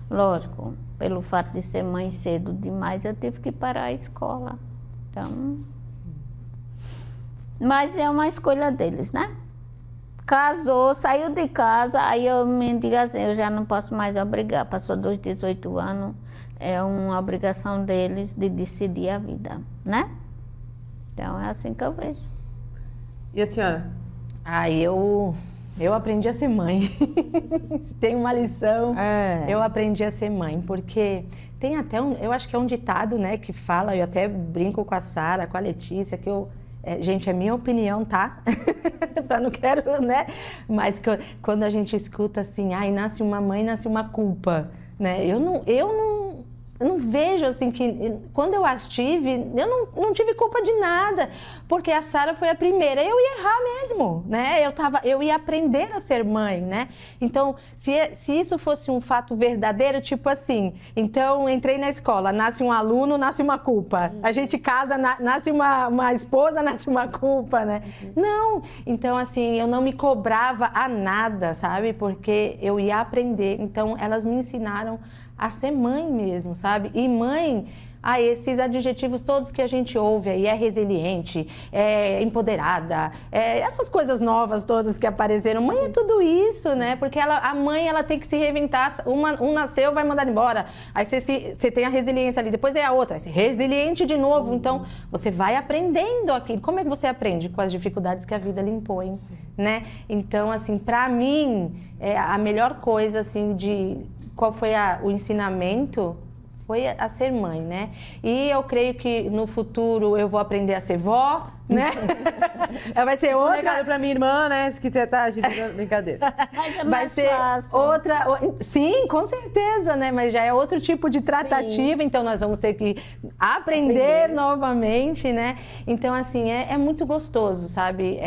Lógico, pelo fato de ser mãe cedo demais, eu tive que parar a escola. Então, mas é uma escolha deles, né? Casou, saiu de casa, aí eu me digo assim, eu já não posso mais obrigar. Passou dos 18 anos, é uma obrigação deles de decidir a vida, né? Então é assim que eu vejo. E a senhora? Eu aprendi a ser mãe. Se tem uma lição, eu aprendi a ser mãe, porque tem até eu acho que é um ditado, né, que fala, eu até brinco com a Sara, com a Letícia, que gente, é minha opinião, tá? Não quero, né? Mas quando a gente escuta assim, nasce uma mãe, nasce uma culpa, né? Eu não vejo assim que quando eu as tive, eu não tive culpa de nada, porque a Sara foi a primeira, eu ia errar mesmo, né? Eu ia aprender a ser mãe, né? Então, se isso fosse um fato verdadeiro, tipo assim, então entrei na escola, nasce um aluno, nasce uma culpa. A gente casa, nasce uma esposa, nasce uma culpa, né? Não, então assim, eu não me cobrava a nada, sabe? Porque eu ia aprender, então elas me ensinaram a ser mãe mesmo, sabe? E mãe, esses adjetivos todos que a gente ouve aí, é resiliente, é empoderada, essas coisas novas todas que apareceram. Mãe é tudo isso, né? Porque a mãe, ela tem que se reinventar. Um nasceu, vai mandar embora. Aí você tem a resiliência ali, depois é a outra. Resiliente de novo. Então, você vai aprendendo aquilo. Como é que você aprende? Com as dificuldades que a vida lhe impõe, né? Então, assim, pra mim, a melhor coisa, assim, qual foi o ensinamento, foi a ser mãe, né? E eu creio que no futuro eu vou aprender a ser vó, né? Vai ser outra... Recado pra minha irmã, né? Se quiser tá agitando, brincadeira. Mas é Vai mais ser fácil. outra... Sim, com certeza, né? Mas já é outro tipo de tratativa, então nós vamos ter que aprender novamente, né? Então, assim, é muito gostoso, sabe?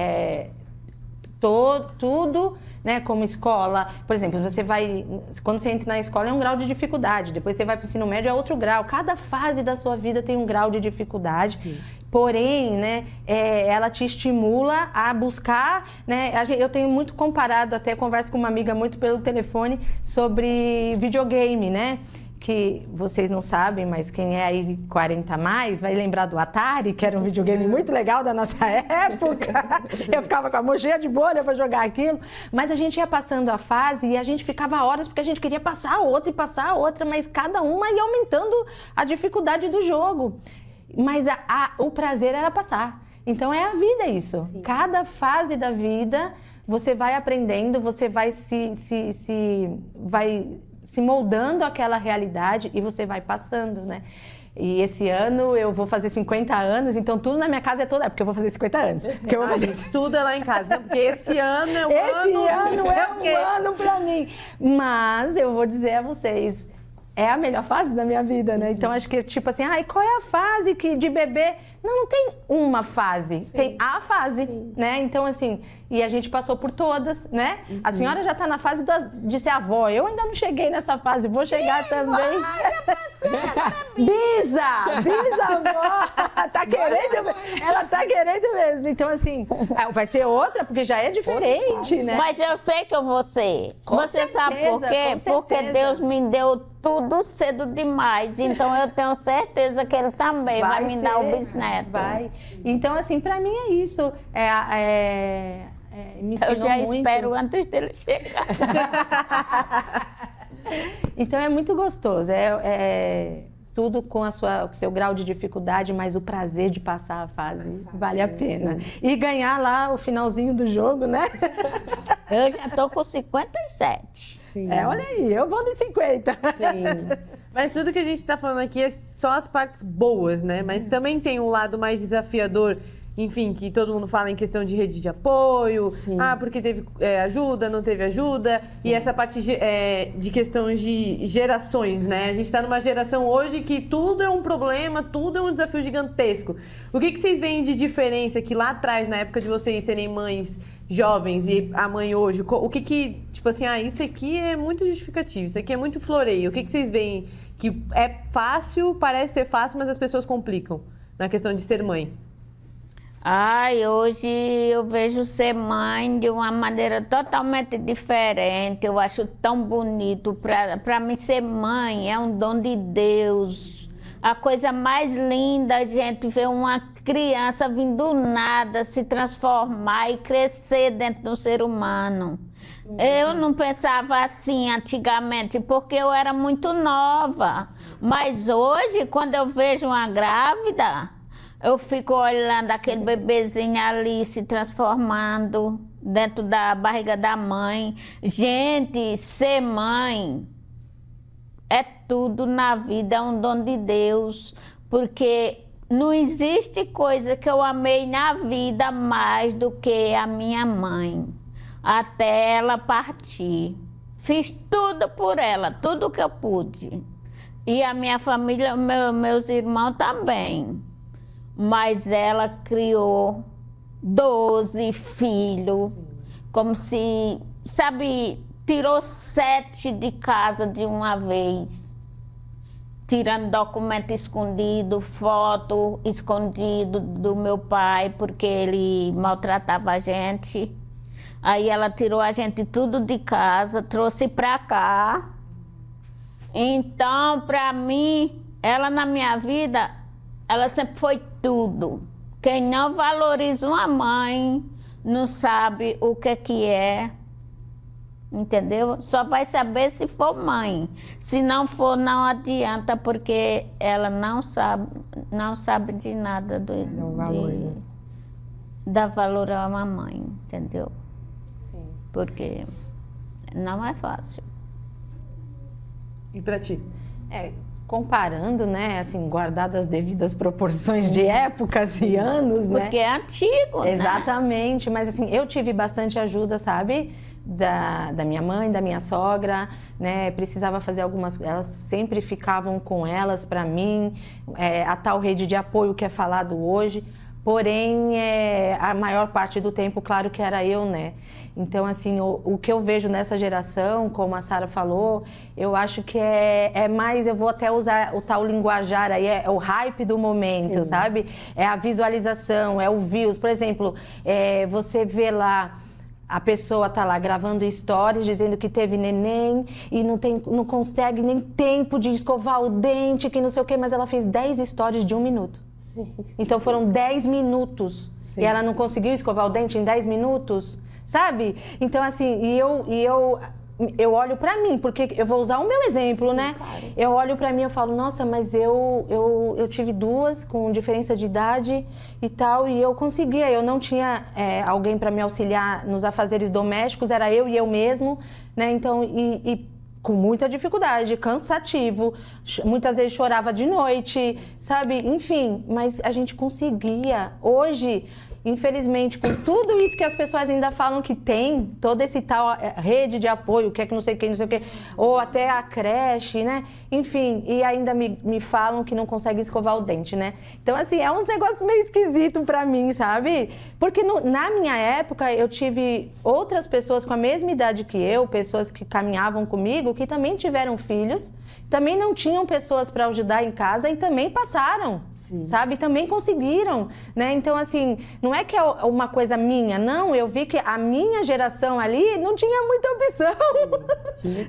Tudo, né, como escola, por exemplo, quando você entra na escola é um grau de dificuldade, depois você vai para o ensino médio é outro grau, cada fase da sua vida tem um grau de dificuldade. Sim. Porém, né, ela te estimula a buscar, né, eu tenho muito comparado, até converso com uma amiga muito pelo telefone sobre videogame, né, que vocês não sabem, mas quem é aí 40 a mais vai lembrar do Atari, que era um videogame muito legal da nossa época. Eu ficava com a mão cheia de bolha para jogar aquilo. Mas a gente ia passando a fase e a gente ficava horas porque a gente queria passar a outra e passar a outra, mas cada uma ia aumentando a dificuldade do jogo. Mas o prazer era passar. Então é a vida isso. Sim. Cada fase da vida você vai aprendendo, você vai se moldando àquela realidade e você vai passando, né? E esse ano eu vou fazer 50 anos, então tudo na minha casa é toda... porque eu vou fazer 50 anos. Porque eu vou fazer... Tudo é lá em casa, né? Porque esse ano é um ano... Esse ano é um ano pra mim. Mas eu vou dizer a vocês, é a melhor fase da minha vida, né? Então acho que tipo assim, qual é a fase de bebê? Não tem uma fase, sim, tem a fase, sim, né? Então assim, e a gente passou por todas, né? Uhum. A senhora já tá na fase de ser avó, eu ainda não cheguei nessa fase, vou chegar também. Bisavó, tá querendo, ela tá querendo mesmo. Então assim, vai ser outra porque já é diferente, né? Mas eu sei que eu vou ser. Você sabe por quê? Porque Deus me deu tudo cedo demais, então eu tenho certeza que ele também vai me dar o bisneto. Vai. Então, assim, pra mim é isso. Me ensinou eu já muito. espero antes dele chegar. Então, é muito gostoso. Tudo com o seu grau de dificuldade, mas o prazer de passar a fase vale a pena. E ganhar lá o finalzinho do jogo, né? Eu já tô com 57. Sim. Olha aí, eu vou nos 50. Sim. Mas tudo que a gente tá falando aqui é só as partes boas, né? Mas também tem um lado mais desafiador, enfim, que todo mundo fala em questão de rede de apoio. Sim. Porque teve ajuda, não teve ajuda. Sim. E essa parte de questão de gerações, né? A gente tá numa geração hoje que tudo é um problema, tudo é um desafio gigantesco. O que vocês veem de diferença que lá atrás, na época de vocês serem mães jovens e a mãe hoje, o que tipo assim, isso aqui é muito justificativo, isso aqui é muito floreio. O que vocês veem que é fácil, parece ser fácil, mas as pessoas complicam na questão de ser mãe? Hoje eu vejo ser mãe de uma maneira totalmente diferente. Eu acho tão bonito. Para mim ser mãe é um dom de Deus. A coisa mais linda a gente ver uma criança vindo do nada se transformar e crescer dentro do ser humano. Eu não pensava assim antigamente porque eu era muito nova. Mas hoje, quando eu vejo uma grávida, eu fico olhando aquele bebezinho ali se transformando dentro da barriga da mãe. Gente, ser mãe é tudo na vida, é um dom de Deus, porque não existe coisa que eu amei na vida mais do que a minha mãe, até ela partir. Fiz tudo por ela, tudo que eu pude. E a minha família, meus irmãos também. Mas ela criou 12 filhos, como se, sabe, tirou 7 de casa de uma vez, tirando documento escondido, foto escondido do meu pai, porque ele maltratava a gente. Aí ela tirou a gente tudo de casa, trouxe pra cá. Então, pra mim, ela na minha vida, ela sempre foi tudo. Quem não valoriza uma mãe, não sabe o que é. Entendeu? Só vai saber se for mãe. Se não for, não adianta, porque ela não sabe de nada dar valor a uma mãe, entendeu? Sim. Porque não é fácil. E pra ti? Comparando, né, assim, guardado as devidas proporções de épocas e anos, né? Porque é antigo, né? Exatamente, mas assim, eu tive bastante ajuda, sabe? Da minha mãe, da minha sogra, né? Precisava fazer algumas... Elas sempre ficavam com elas para mim, a tal rede de apoio que é falado hoje. Porém, a maior parte do tempo, claro que era eu, né? Então, assim, o que eu vejo nessa geração, como a Sara falou, eu acho que é mais, eu vou até usar o tal linguajar aí, é o hype do momento, sim, sabe? É a visualização, é o views. Por exemplo, você vê lá A pessoa tá lá gravando stories, dizendo que teve neném e não consegue nem tempo de escovar o dente, que não sei o quê, mas ela fez 10 stories de 1 minuto. Sim. Então foram 10 minutos. Sim. E ela não conseguiu escovar o dente em 10 minutos, sabe? Então, assim, eu olho pra mim, porque eu vou usar o meu exemplo, né? Claro. Eu olho pra mim e falo, nossa, mas eu tive 2 com diferença de idade e tal, e eu conseguia. Eu não tinha alguém pra me auxiliar nos afazeres domésticos, era eu e eu mesmo, né? Então, com muita dificuldade, cansativo, muitas vezes chorava de noite, sabe? Enfim, mas a gente conseguia. Hoje, infelizmente, com tudo isso que as pessoas ainda falam que tem, toda esse tal rede de apoio, que é que não sei quem, não sei o quê, ou até a creche, né? Enfim, e ainda me falam que não consegue escovar o dente, né? Então, assim, é uns negócios meio esquisitos pra mim, sabe? Porque na minha época, eu tive outras pessoas com a mesma idade que eu, pessoas que caminhavam comigo, que também tiveram filhos, também não tinham pessoas para ajudar em casa e também passaram. Sabe? Também conseguiram, né? Então, assim, não é que é uma coisa minha, não. Eu vi que a minha geração ali não tinha muita opção,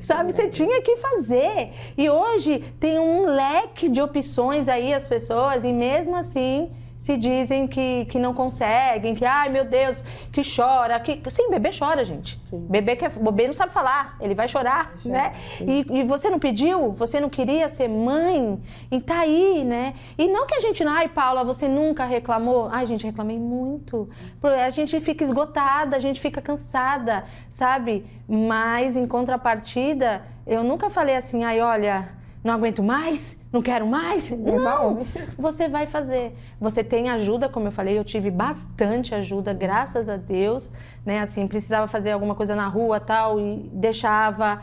sabe? Você tinha que fazer. E hoje tem um leque de opções aí, as pessoas, e mesmo assim se dizem que não conseguem, que, ai meu Deus, que chora. Sim, bebê chora, gente. Bebê não sabe falar, ele vai chorar, né? E você não pediu? Você não queria ser mãe? E tá aí, né? E não que a gente, ai Paula, você nunca reclamou? Ai, gente, reclamei muito. A gente fica esgotada, a gente fica cansada, sabe? Mas, em contrapartida, eu nunca falei assim, ai, olha, não aguento mais, não quero mais. Não, você vai fazer. Você tem ajuda, como eu falei, eu tive bastante ajuda, graças a Deus, né? Assim, precisava fazer alguma coisa na rua, tal, e deixava.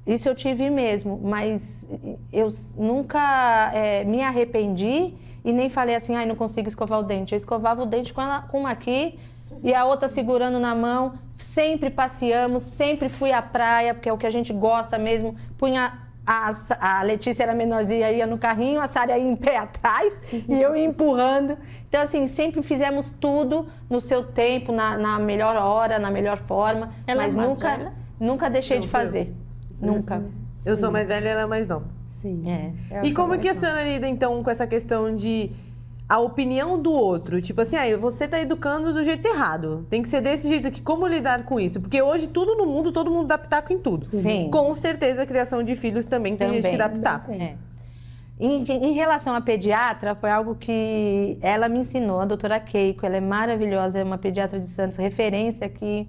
Isso eu tive mesmo, mas eu nunca me arrependi e nem falei assim, ai, não consigo escovar o dente. Eu escovava o dente com uma aqui e a outra segurando na mão. Sempre passeamos, sempre fui à praia, porque é o que a gente gosta mesmo. Punha a Letícia era menorzinha, ia no carrinho, a Sara ia em pé atrás e eu ia empurrando. Então, assim, sempre fizemos tudo no seu tempo, na melhor hora, na melhor forma. Ela mas é mais velha? nunca deixei de fazer. Nunca. Eu sou mais velha e ela é mais nova. Sim. É. E como que a senhora lida, então, com essa questão de a opinião do outro? Tipo assim, você tá educando do jeito errado. Tem que ser desse jeito aqui. Como lidar com isso? Porque hoje, tudo no mundo, todo mundo dá pitaco em tudo. Sim. Com certeza, a criação de filhos também tem gente que dá pitaco. É. Em relação à pediatra, foi algo que ela me ensinou, a doutora Keiko. Ela é maravilhosa, é uma pediatra de Santos, referência aqui.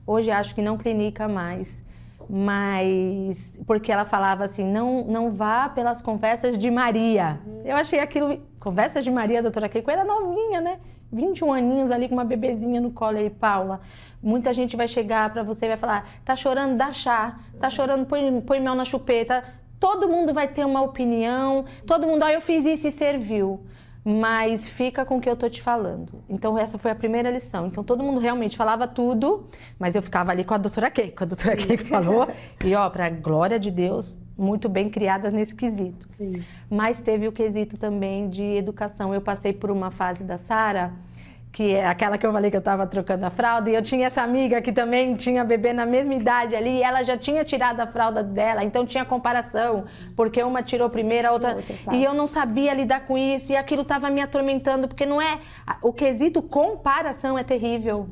Hoje acho que não clinica mais. Mas porque ela falava assim, não vá pelas conversas de Maria. Eu achei aquilo, conversas de Maria, a doutora Keiko era novinha, né? 21 aninhos ali com uma bebezinha no colo aí, Paula. Muita gente vai chegar pra você e vai falar, tá chorando, dá chá, tá chorando, põe mel na chupeta. Todo mundo vai ter uma opinião, todo mundo, eu fiz isso e serviu. Mas fica com o que eu tô te falando. Então, essa foi a primeira lição. Então, todo mundo realmente falava tudo, mas eu ficava ali com a doutora Keiko. A doutora Keiko falou, e ó, pra glória de Deus, muito bem criadas nesse quesito. Sim. Mas teve o quesito também de educação. Eu passei por uma fase da Sara, que é aquela que eu falei que eu estava trocando a fralda, e eu tinha essa amiga que também tinha bebê na mesma idade ali, e ela já tinha tirado a fralda dela, então tinha comparação, porque uma tirou primeiro, a outra tá. e eu não sabia lidar com isso, e aquilo estava me atormentando, porque não é... O quesito comparação é terrível,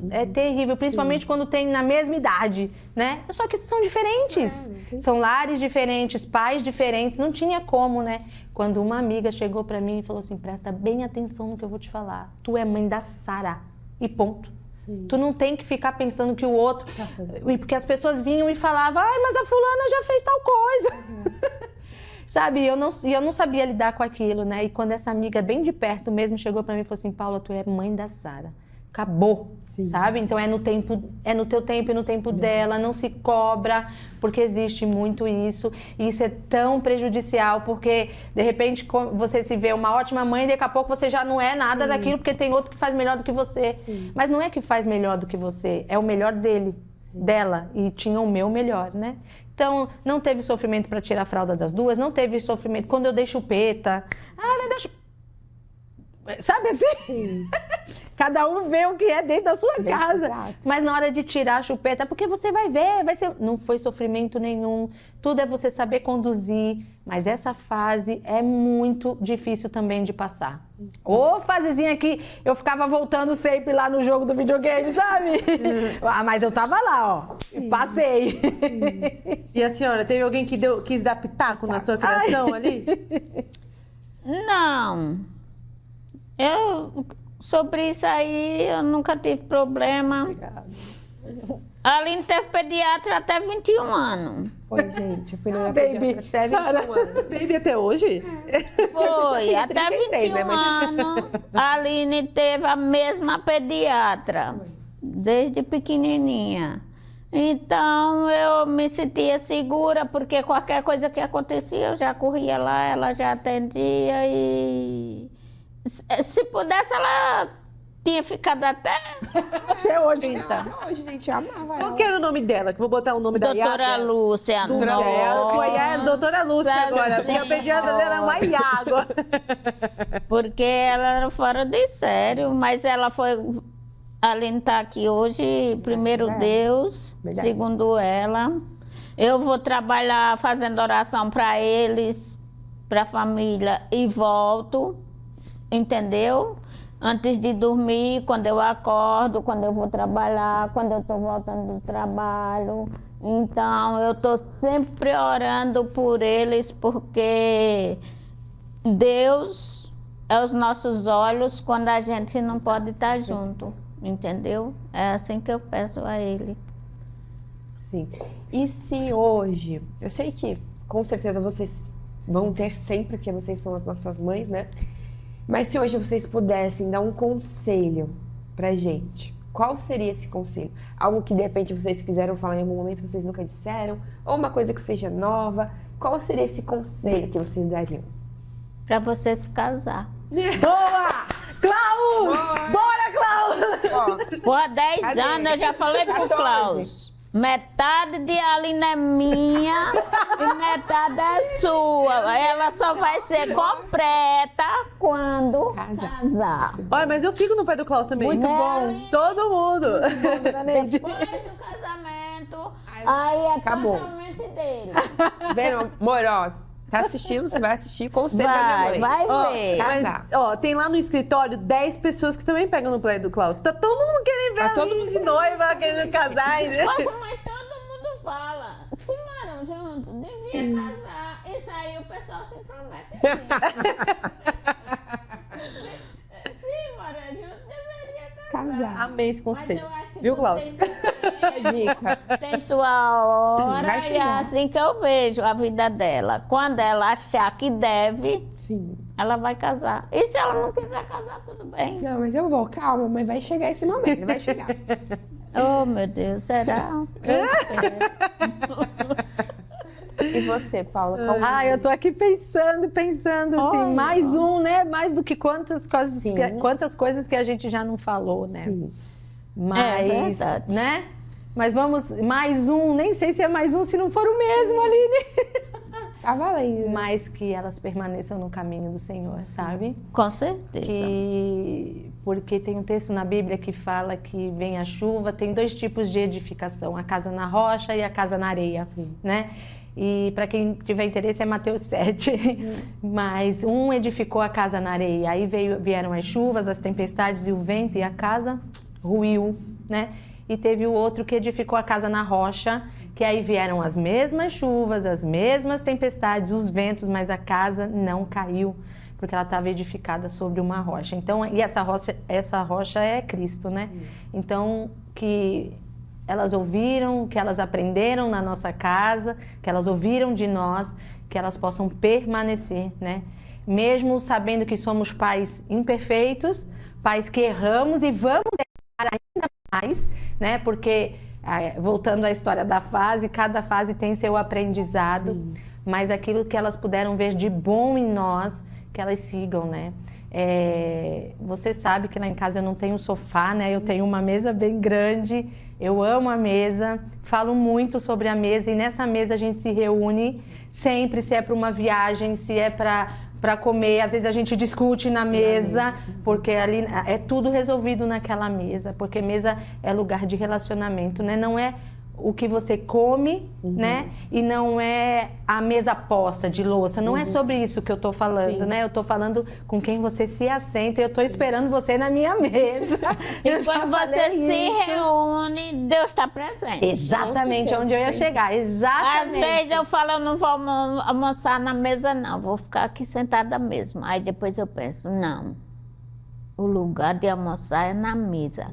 principalmente quando tem na mesma idade, né? Só que são diferentes, são lares diferentes, pais diferentes, não tinha como, né? Quando uma amiga chegou pra mim e falou assim, presta bem atenção no que eu vou te falar. Tu é mãe da Sara. E ponto. Sim. Tu não tem que ficar pensando que o outro... Porque as pessoas vinham e falavam, ai, mas a fulana já fez tal coisa. Sabe? Eu não sabia lidar com aquilo, né? E quando essa amiga bem de perto mesmo chegou pra mim e falou assim, Paula, tu é mãe da Sara. Acabou. Sim. Sabe? Então é no teu tempo e no tempo dela, não se cobra, porque existe muito isso. E isso é tão prejudicial, porque de repente você se vê uma ótima mãe e daqui a pouco você já não é nada daquilo, porque tem outro que faz melhor do que você. Sim. Mas não é que faz melhor do que você, é o melhor dela, e tinha o meu melhor, né? Então, não teve sofrimento para tirar a fralda das duas, não teve sofrimento quando eu dei chupeta. Ah, vai dar chupeta. Sabe assim? Cada um vê o que é dentro da sua casa. Exato. Mas na hora de tirar a chupeta, porque você vai ver, não foi sofrimento nenhum. Tudo é você saber conduzir. Mas essa fase é muito difícil também de passar. Ô, fasezinha que eu ficava voltando sempre lá no jogo do videogame, sabe? Mas eu tava lá, ó. E passei. E a senhora, teve alguém que quis dar pitaco na sua criação ali? Não. Sobre isso aí, eu nunca tive problema. Obrigada. A Aline teve pediatra até 21 anos. Foi, gente. Eu fui na minha Baby, pediatra até 21 Sara. anos. Baby até hoje? Foi, tinha até 33, 21 né, mas- anos. A Aline teve a mesma pediatra, desde pequenininha. Então, eu me sentia segura, porque qualquer coisa que acontecia, eu já corria lá, ela já atendia e... Se pudesse, ela tinha ficado até hoje. Hoje, gente, eu amava ela. Qual que era o nome dela? Que eu vou botar o nome da Doutora Iaga. Lúcia. Do céu, a Iaga é doutora Lúcia agora, porque a pediatra dela é uma Iaga. Porque ela era fora de sério, mas ela foi... A Aline está aqui hoje, primeiro a Deus, Verdade. segundo ela. Eu vou trabalhar fazendo oração para eles, para a família e volto, entendeu? Antes de dormir, quando eu acordo, quando eu vou trabalhar, quando eu estou voltando do trabalho. Então, eu estou sempre orando por eles, porque Deus é os nossos olhos quando a gente não pode estar junto, entendeu? É assim que eu peço a Ele. Sim. E se hoje, eu sei que com certeza vocês vão ter sempre, porque vocês são as nossas mães, né? Mas se hoje vocês pudessem dar um conselho pra gente, qual seria esse conselho? Algo que de repente vocês quiseram falar em algum momento, vocês nunca disseram? Ou uma coisa que seja nova? Qual seria esse conselho que vocês dariam? Para você se casar. Boa! Klaus! Bora, Klaus! Ó, Por 10 Cadê? anos eu já falei pro 14. Klaus. Metade de Aline é minha e metade é sua. Ela só vai ser completa quando casar. Olha, mas eu fico no pé do Klaus também. Muito bom. Todo mundo. Depois do casamento, aí é Acabou. totalmente dele. vendo, amorosa? Tá assistindo? Você vai assistir conselho da minha mãe. Vai Ó, ver. mas, Casar. ó, tem lá no escritório 10 pessoas que também pegam no pé do Klaus. Tá todo mundo querendo ver Tá a todo Aline mundo de querendo noiva, querendo casar. Poxa, mas todo mundo fala. Se moram junto, devia casar. Isso aí o pessoal se intromete. Se moram junto, deveria casar. Amei esse Mas conselho. eu acho que Viu, tudo Klaus? tem sua Dica. tem sua hora Vai e é chegar. assim que eu vejo a vida dela. Quando ela achar que deve, Sim. ela vai casar. E se ela não quiser casar, tudo bem. Não, mas eu vou, calma, mas vai chegar esse momento, vai chegar. Oh, meu Deus, será? E você, Paula? Qual Ah, eu tô aqui pensando, assim, Olha. mais um, né? Mais do que quantas coisas, Sim. quantas coisas que a gente já não falou, né? Sim. Mas, verdade. né? Mas vamos, mais um, nem sei se é mais um, se não for o mesmo, Aline. Tá valendo. Mas que elas permaneçam no caminho do Senhor, sabe? Com certeza. Porque tem um texto na Bíblia que fala que vem a chuva, tem 2 tipos de edificação, a casa na rocha e a casa na areia, né? E para quem tiver interesse é Mateus 7. Mas um edificou a casa na areia, aí vieram as chuvas, as tempestades e o vento e a casa ruiu, né? E teve o outro que edificou a casa na rocha, que aí vieram as mesmas chuvas, as mesmas tempestades, os ventos, mas a casa não caiu, porque ela estava edificada sobre uma rocha. Então, e essa rocha é Cristo, né? Então, que elas ouviram, que elas aprenderam na nossa casa, que elas ouviram de nós, que elas possam permanecer, né? Mesmo sabendo que somos pais imperfeitos, pais que erramos e vamos errar ainda mais, né? Porque, voltando à história da fase, cada fase tem seu aprendizado, mas aquilo que elas puderam ver de bom em nós, que elas sigam, né? Você sabe que lá em casa eu não tenho sofá, né? Eu tenho uma mesa bem grande, eu amo a mesa, falo muito sobre a mesa e nessa mesa a gente se reúne sempre, se é para uma viagem, se é para para comer. Às vezes a gente discute na mesa, porque ali é tudo resolvido naquela mesa, porque mesa é lugar de relacionamento, né? Não é o que você come, né? E não é a mesa posta de louça. Não é sobre isso que eu tô falando, né? Eu tô falando com quem você se assenta. Eu tô esperando você na minha mesa. E quando você se reúne, Deus está presente. Exatamente onde eu ia chegar. Exatamente. Às vezes eu falo, eu não vou almoçar na mesa, não. Vou ficar aqui sentada mesmo. Aí depois eu penso, não. O lugar de almoçar é na mesa.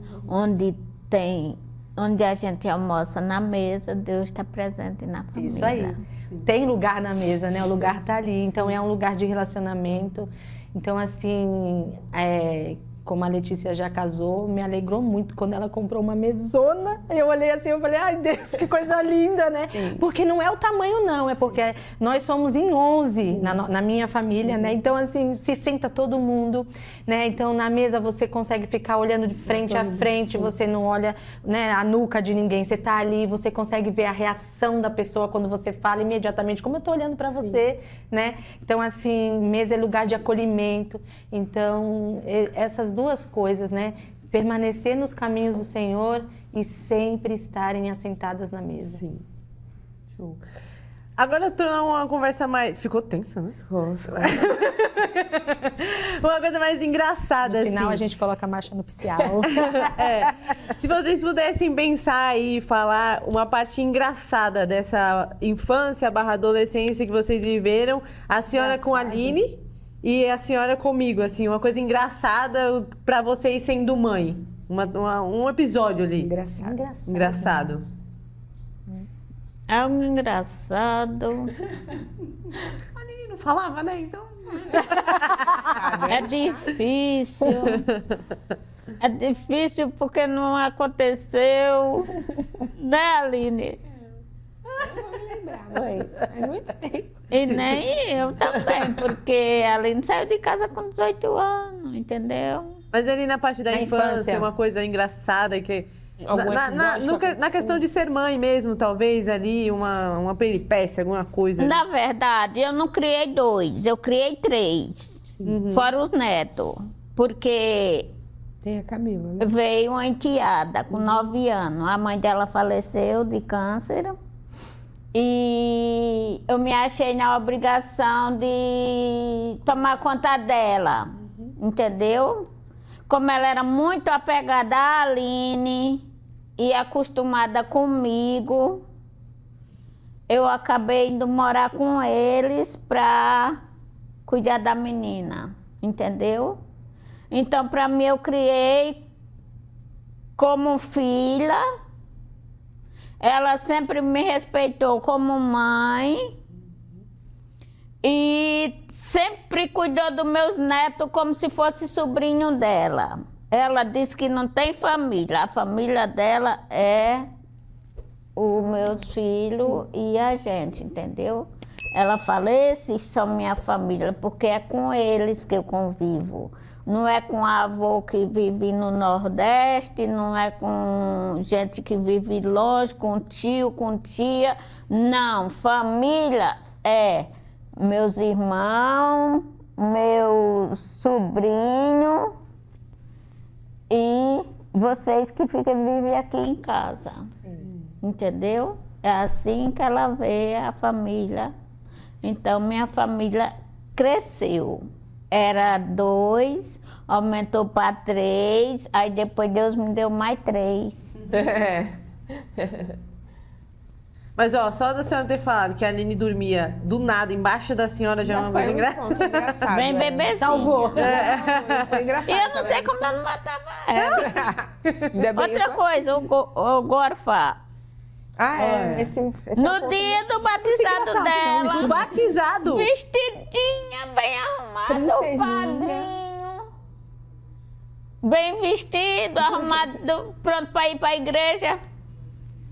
Onde a gente almoça na mesa, Deus está presente na família. Isso aí. Tem lugar na mesa, né? O lugar tá ali. Então é um lugar de relacionamento. Então, assim, como a Letícia já casou, me alegrou muito quando ela comprou uma mesona. Eu olhei assim, eu falei, ai Deus, que coisa linda, né? Sim. Porque não é o tamanho, não, é porque nós somos em 11 na minha família, né? Então, assim, se senta todo mundo, né? Então, na mesa você consegue ficar olhando de frente a frente, você não olha, né, a nuca de ninguém, você tá ali, você consegue ver a reação da pessoa quando você fala imediatamente, como eu tô olhando para você, né? Então, assim, mesa é lugar de acolhimento. Então, essas duas coisas, né? Permanecer nos caminhos do Senhor e sempre estarem assentadas na mesa. Sim. Show. Agora tornar uma conversa mais... Ficou tensa, né? Ficou. Uma coisa mais engraçada, No final, assim. a gente coloca a marcha nupcial. Se vocês pudessem pensar e falar uma parte engraçada dessa infância / adolescência que vocês viveram, a senhora com a Aline e a senhora comigo, assim, uma coisa engraçada pra vocês sendo mãe. Um episódio ali. Engraçado. É um engraçado. A Aline não falava, né? Então... É difícil. É difícil porque não aconteceu. Né, Aline? É muito tempo. E nem eu também, porque a Aline saiu de casa com 18 anos, entendeu? Mas ali na parte da Na infância, infância. uma coisa engraçada que... Algum episódio Na questão de ser mãe mesmo, talvez ali, uma peripécia, alguma coisa. Na verdade, eu não criei 2, eu criei 3. Fora os netos. Porque Tem a Camila, né? veio uma enteada com 9 anos. A mãe dela faleceu de câncer. E eu me achei na obrigação de tomar conta dela. Entendeu? Como ela era muito apegada à Aline e acostumada comigo, eu acabei indo morar com eles para cuidar da menina, entendeu? Então, para mim, eu criei como filha. Ela sempre me respeitou como mãe. E sempre cuidou dos meus netos como se fosse sobrinho dela. Ela disse que não tem família. A família dela é os meus filhos e a gente, entendeu? Ela fala, esses são minha família, porque é com eles que eu convivo. Não é com a avó que vive no Nordeste, não é com gente que vive longe, com tio, com tia. Não, família é meus irmãos, meu sobrinho e vocês que vivem aqui em casa. Sim. Entendeu? É assim que ela vê a família. Então, minha família cresceu. Era 2, aumentou para 3, aí depois Deus me deu mais 3. Mas, ó, só da senhora ter falado que a Aline dormia do nada embaixo da senhora já é uma coisa engraçada. Engraçado. Bem bebezinha. Salvou. Foi engraçado. E eu não sei como eu não matava ela. Ainda bem Outra coisa, o Gorfa. Esse No dia do batizado dela, Isso, batizado. vestidinha, bem arrumada, o Princesinha. padrinho. Bem vestido, arrumado, pronto para ir para a igreja.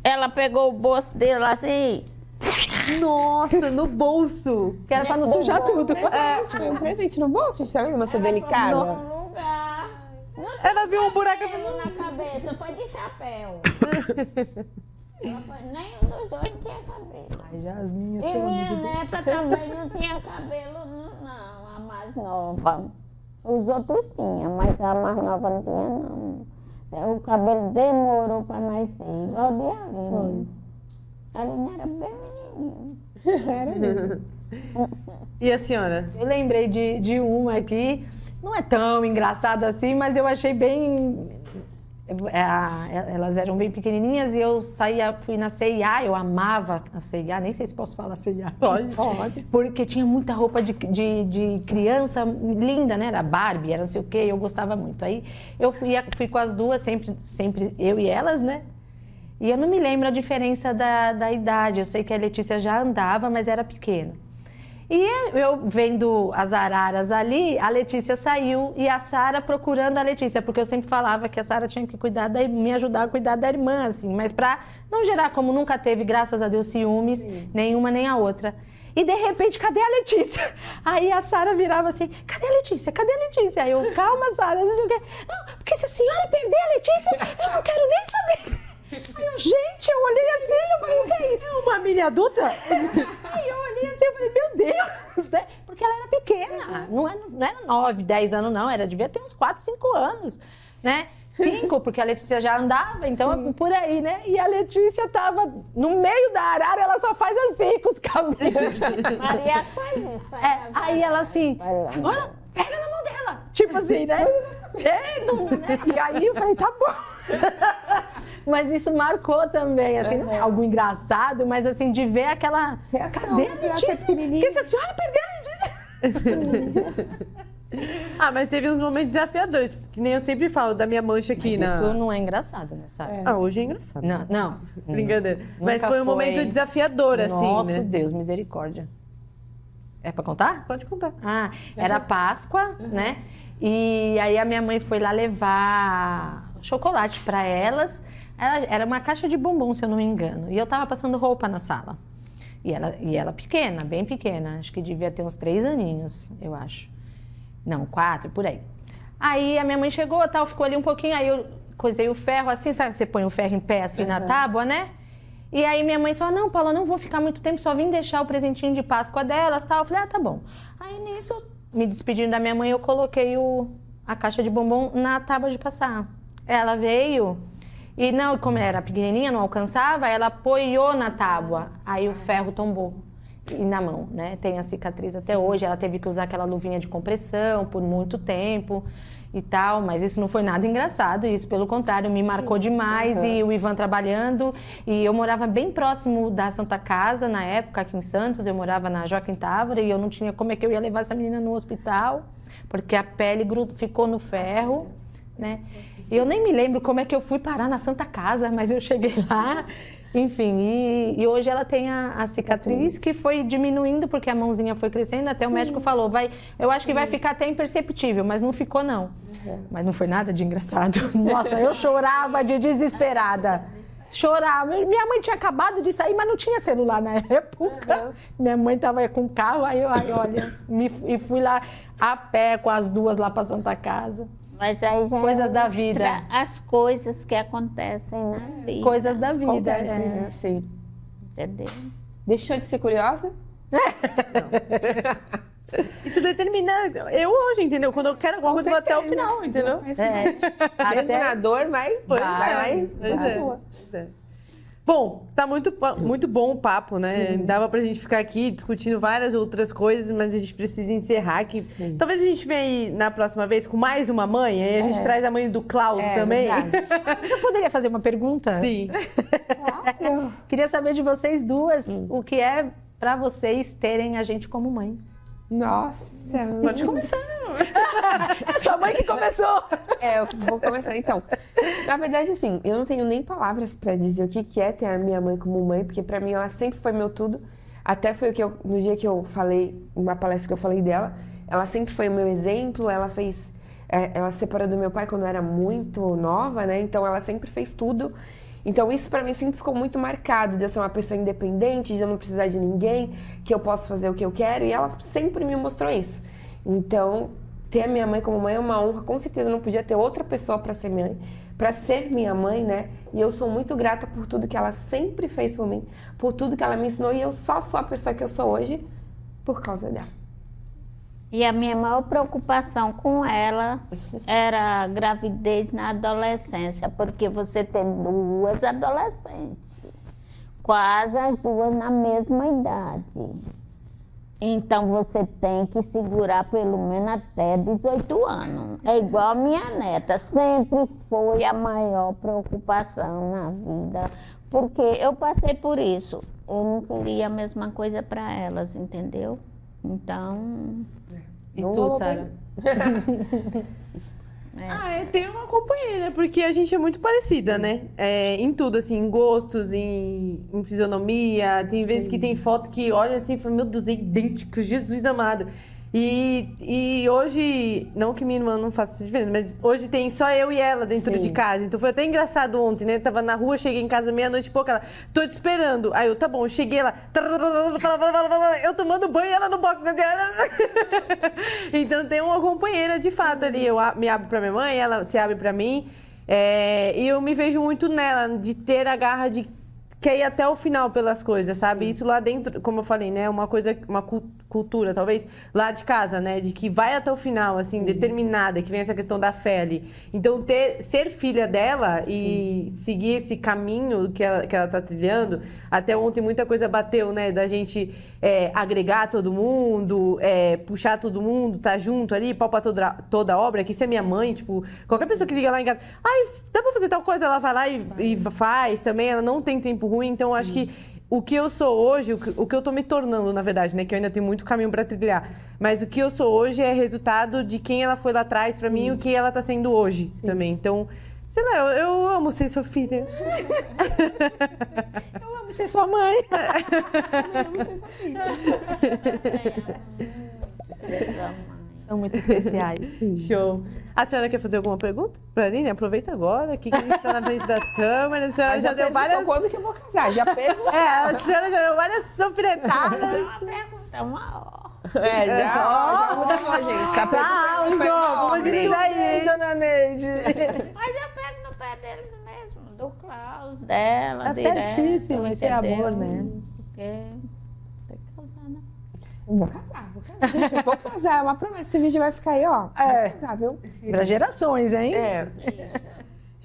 Ela pegou o bolso dele assim. Nossa, no bolso. Que era pra não sujar tudo. Foi um presente no bolso, a gente tá vendo? Uma delicada. No lugar. Ela viu um buraco e Caiu na cabeça, foi de chapéu. Nenhum dos dois tinha cabelo. Ai, já as minhas, E pelo amor minha de Deus. neta também não tinha cabelo, não. A mais nova. Os outros tinham, mas a mais nova não tinha, não. O cabelo demorou para nascer, igual de Aline. A Aline era bem menininha. Era mesmo. E a senhora? Eu lembrei de uma aqui, não é tão engraçado assim, mas eu achei bem... Elas eram bem pequenininhas e eu fui na C&A, eu amava a C&A, nem sei se posso falar C&A. Pode. Porque tinha muita roupa de criança linda, né? Era Barbie, era não sei o quê, eu gostava muito. Aí eu fui com as duas, sempre eu e elas, né? E eu não me lembro a diferença da idade, eu sei que a Letícia já andava, mas era pequena. E eu vendo as araras ali, a Letícia saiu e a Sara procurando a Letícia, porque eu sempre falava que a Sara tinha que me ajudar a cuidar da irmã, assim, mas para não gerar, como nunca teve, graças a Deus, ciúmes, nenhuma nem a outra. E de repente, cadê a Letícia? Aí a Sara virava assim, cadê a Letícia? Cadê a Letícia? Aí eu, calma, Sara, não sei o quê. Não, porque se a senhora perder a Letícia, eu não quero nem saber. Aí eu, gente, eu olhei assim, eu falei, o que é isso? Uma mini adulta? Aí eu olhei assim, eu falei, meu Deus, né? Porque ela era pequena, não era 9, 10 anos não, devia ter uns 4, 5 anos, né? 5, porque a Letícia já andava, então por aí, né? E a Letícia tava no meio da arara, ela só faz assim com os cabelos. Maria faz isso. Aí ela assim, agora pega na mão dela, tipo assim, né? Né? E aí eu falei, tá bom. Mas isso marcou também, assim, não é algo engraçado, mas assim, de ver aquela... Cadê a Letícia? Porque se a senhora perder a Letícia... Ah, mas teve uns momentos desafiadores, que nem eu sempre falo da minha mancha aqui. Mas isso não é engraçado, né, Sara? Ah, hoje é engraçado. Não. Brincadeira. Mas Nunca foi um momento desafiador, assim, Nossa, né? Deus, misericórdia. É pra contar? Pode contar. Ah, era Páscoa, né? E aí a minha mãe foi lá levar chocolate pra elas. Era uma caixa de bombom, se eu não me engano. E eu tava passando roupa na sala. E ela pequena, bem pequena. Acho que devia ter uns 3 aninhos, eu acho. Não, 4, por aí. Aí a minha mãe chegou, tal, ficou ali um pouquinho. Aí eu coisei o ferro assim, sabe? Você põe o ferro em pé assim na tábua, né? E aí minha mãe falou, não, Paula, não vou ficar muito tempo, só vim deixar o presentinho de Páscoa delas, tal. Eu falei, ah, tá bom. Aí nisso, me despedindo da minha mãe, eu coloquei a caixa de bombom na tábua de passar. Ela veio... E não, como ela era pequenininha, não alcançava, ela apoiou na tábua. Aí o ferro tombou na mão, né? Tem a cicatriz até hoje. Ela teve que usar aquela luvinha de compressão por muito tempo e tal. Mas isso não foi nada engraçado. Isso, pelo contrário, me marcou demais. E o Ivan trabalhando. E eu morava bem próximo da Santa Casa, na época, aqui em Santos. Eu morava na Joaquim Távora e eu não tinha como é que eu ia levar essa menina no hospital. Porque a pele ficou no ferro, né? Eu nem me lembro como é que eu fui parar na Santa Casa, mas eu cheguei lá, enfim. E hoje ela tem a cicatriz que foi diminuindo porque a mãozinha foi crescendo. Até o médico falou, eu acho que vai ficar até imperceptível, mas não ficou não. Mas não foi nada de engraçado. Nossa, eu chorava de desesperada. Chorava. Minha mãe tinha acabado de sair, mas não tinha celular na época. Minha mãe estava com carro, aí olha, e fui lá a pé com as duas lá para Santa Casa. Mas aí já Coisas da vida. As coisas que acontecem na vida. Coisas da vida. Acontece, né? Sim. Entendeu? Deixou de ser curiosa? Isso determina eu hoje, entendeu? Quando eu quero alguma coisa, eu vou até o final, entendeu? Mesmo na dor, vai. Pois vai. é, pois é, pois é. Bom, tá muito bom o papo, né? Sim. Dava pra gente ficar aqui discutindo várias outras coisas, mas a gente precisa encerrar aqui. Sim. Talvez a gente venha aí na próxima vez com mais uma mãe, aí a gente traz a mãe do Klaus também. Mas eu poderia fazer uma pergunta? Sim. Queria saber de vocês duas o que é pra vocês terem a gente como mãe. Nossa. Pode começar. É sua mãe que começou! Eu vou começar então. Na verdade, assim, eu não tenho nem palavras pra dizer o que é ter a minha mãe como mãe, porque pra mim ela sempre foi meu tudo. Até foi o que no dia que eu falei, uma palestra que eu falei dela, ela sempre foi o meu exemplo, ela se separou do meu pai quando eu era muito nova, né? Então ela sempre fez tudo. Então isso pra mim sempre ficou muito marcado, de eu ser uma pessoa independente, de eu não precisar de ninguém, que eu posso fazer o que eu quero, e ela sempre me mostrou isso. Então, ter a minha mãe como mãe é uma honra, com certeza não podia ter outra pessoa pra ser minha mãe, né? E eu sou muito grata por tudo que ela sempre fez por mim, por tudo que ela me ensinou, e eu só sou a pessoa que eu sou hoje por causa dela. E a minha maior preocupação com ela era a gravidez na adolescência, porque você tem 2 adolescentes, quase as 2 na mesma idade. Então você tem que segurar pelo menos até 18 anos. É igual a minha neta, sempre foi a maior preocupação na vida, porque eu passei por isso. Eu não queria a mesma coisa para elas, entendeu? Então... E tu, Sara? Tem uma companheira, porque a gente é muito parecida, né? Em tudo, assim, em gostos, em fisionomia. Tem vezes que tem foto que olha assim e fala, meu Deus, é idêntico, Jesus amado. E hoje, não que minha irmã não faça essa diferença, mas hoje tem só eu e ela dentro de casa. Então foi até engraçado ontem, né? Tava na rua, cheguei em casa meia-noite e pouco, ela, tô te esperando. Aí eu, tá bom, eu cheguei lá, eu tomando banho e ela no box. Então tem uma companheira de fato ali. Eu me abro pra minha mãe, ela se abre pra mim. E eu me vejo muito nela, de ter a garra de quer ir até o final pelas coisas, sabe? Isso lá dentro, como eu falei, né? Uma coisa, uma cultura, talvez, lá de casa, né? De que vai até o final, assim, determinada, que vem essa questão da fé ali. Então, ser filha dela e seguir esse caminho que ela tá trilhando, até ontem muita coisa bateu, né? Da gente agregar todo mundo, puxar todo mundo, tá junto ali, pau pra toda a obra, que isso é minha mãe, tipo, qualquer pessoa que liga lá em casa, ai, dá pra fazer tal coisa, ela vai lá e faz também, ela não tem tempo ruim, então acho que o que eu sou hoje, o que eu tô me tornando, na verdade, né, que eu ainda tenho muito caminho pra trilhar, mas o que eu sou hoje é resultado de quem ela foi lá atrás pra mim e o que ela tá sendo hoje também, então, sei lá, eu amo ser sua filha. Eu amo ser sua mãe. Eu amo ser sua filha. São muito especiais. Show. A senhora quer fazer alguma pergunta pra Aline? Aproveita agora, que a gente tá na frente das câmeras. A senhora já deu várias... Quando que eu vou casar? Já perguntou. a senhora já deu várias sofretadas. Uma pergunta maior. Já mudou, gente. Já perguntou. Vamos dizer aí, dona Neide. Mas eu pego no pé deles mesmo, do Klaus, dela, Tá direto, certíssimo, esse é entendeu? amor, né? Porque tem que casar, né? Vou casar. Gente, eu vou casar. É uma promessa. Esse vídeo vai ficar aí, ó. Vou casar, viu? Para gerações, hein?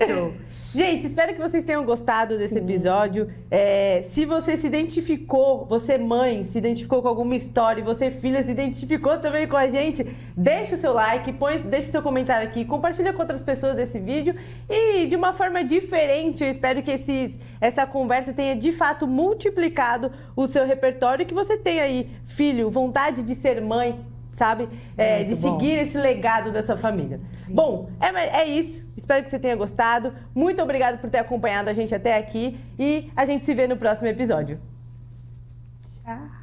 Show. Gente, espero que vocês tenham gostado desse episódio. Se você se identificou, você mãe, se identificou com alguma história, e você filha, se identificou também com a gente, deixa o seu like, deixa o seu comentário aqui, compartilha com outras pessoas esse vídeo e de uma forma diferente, eu espero que essa conversa tenha de fato multiplicado o seu repertório e que você tenha aí, filho, vontade de ser mãe, sabe? De seguir esse legado da sua família. Sim. Bom, é isso. Espero que você tenha gostado. Muito obrigada por ter acompanhado a gente até aqui e a gente se vê no próximo episódio. Tchau.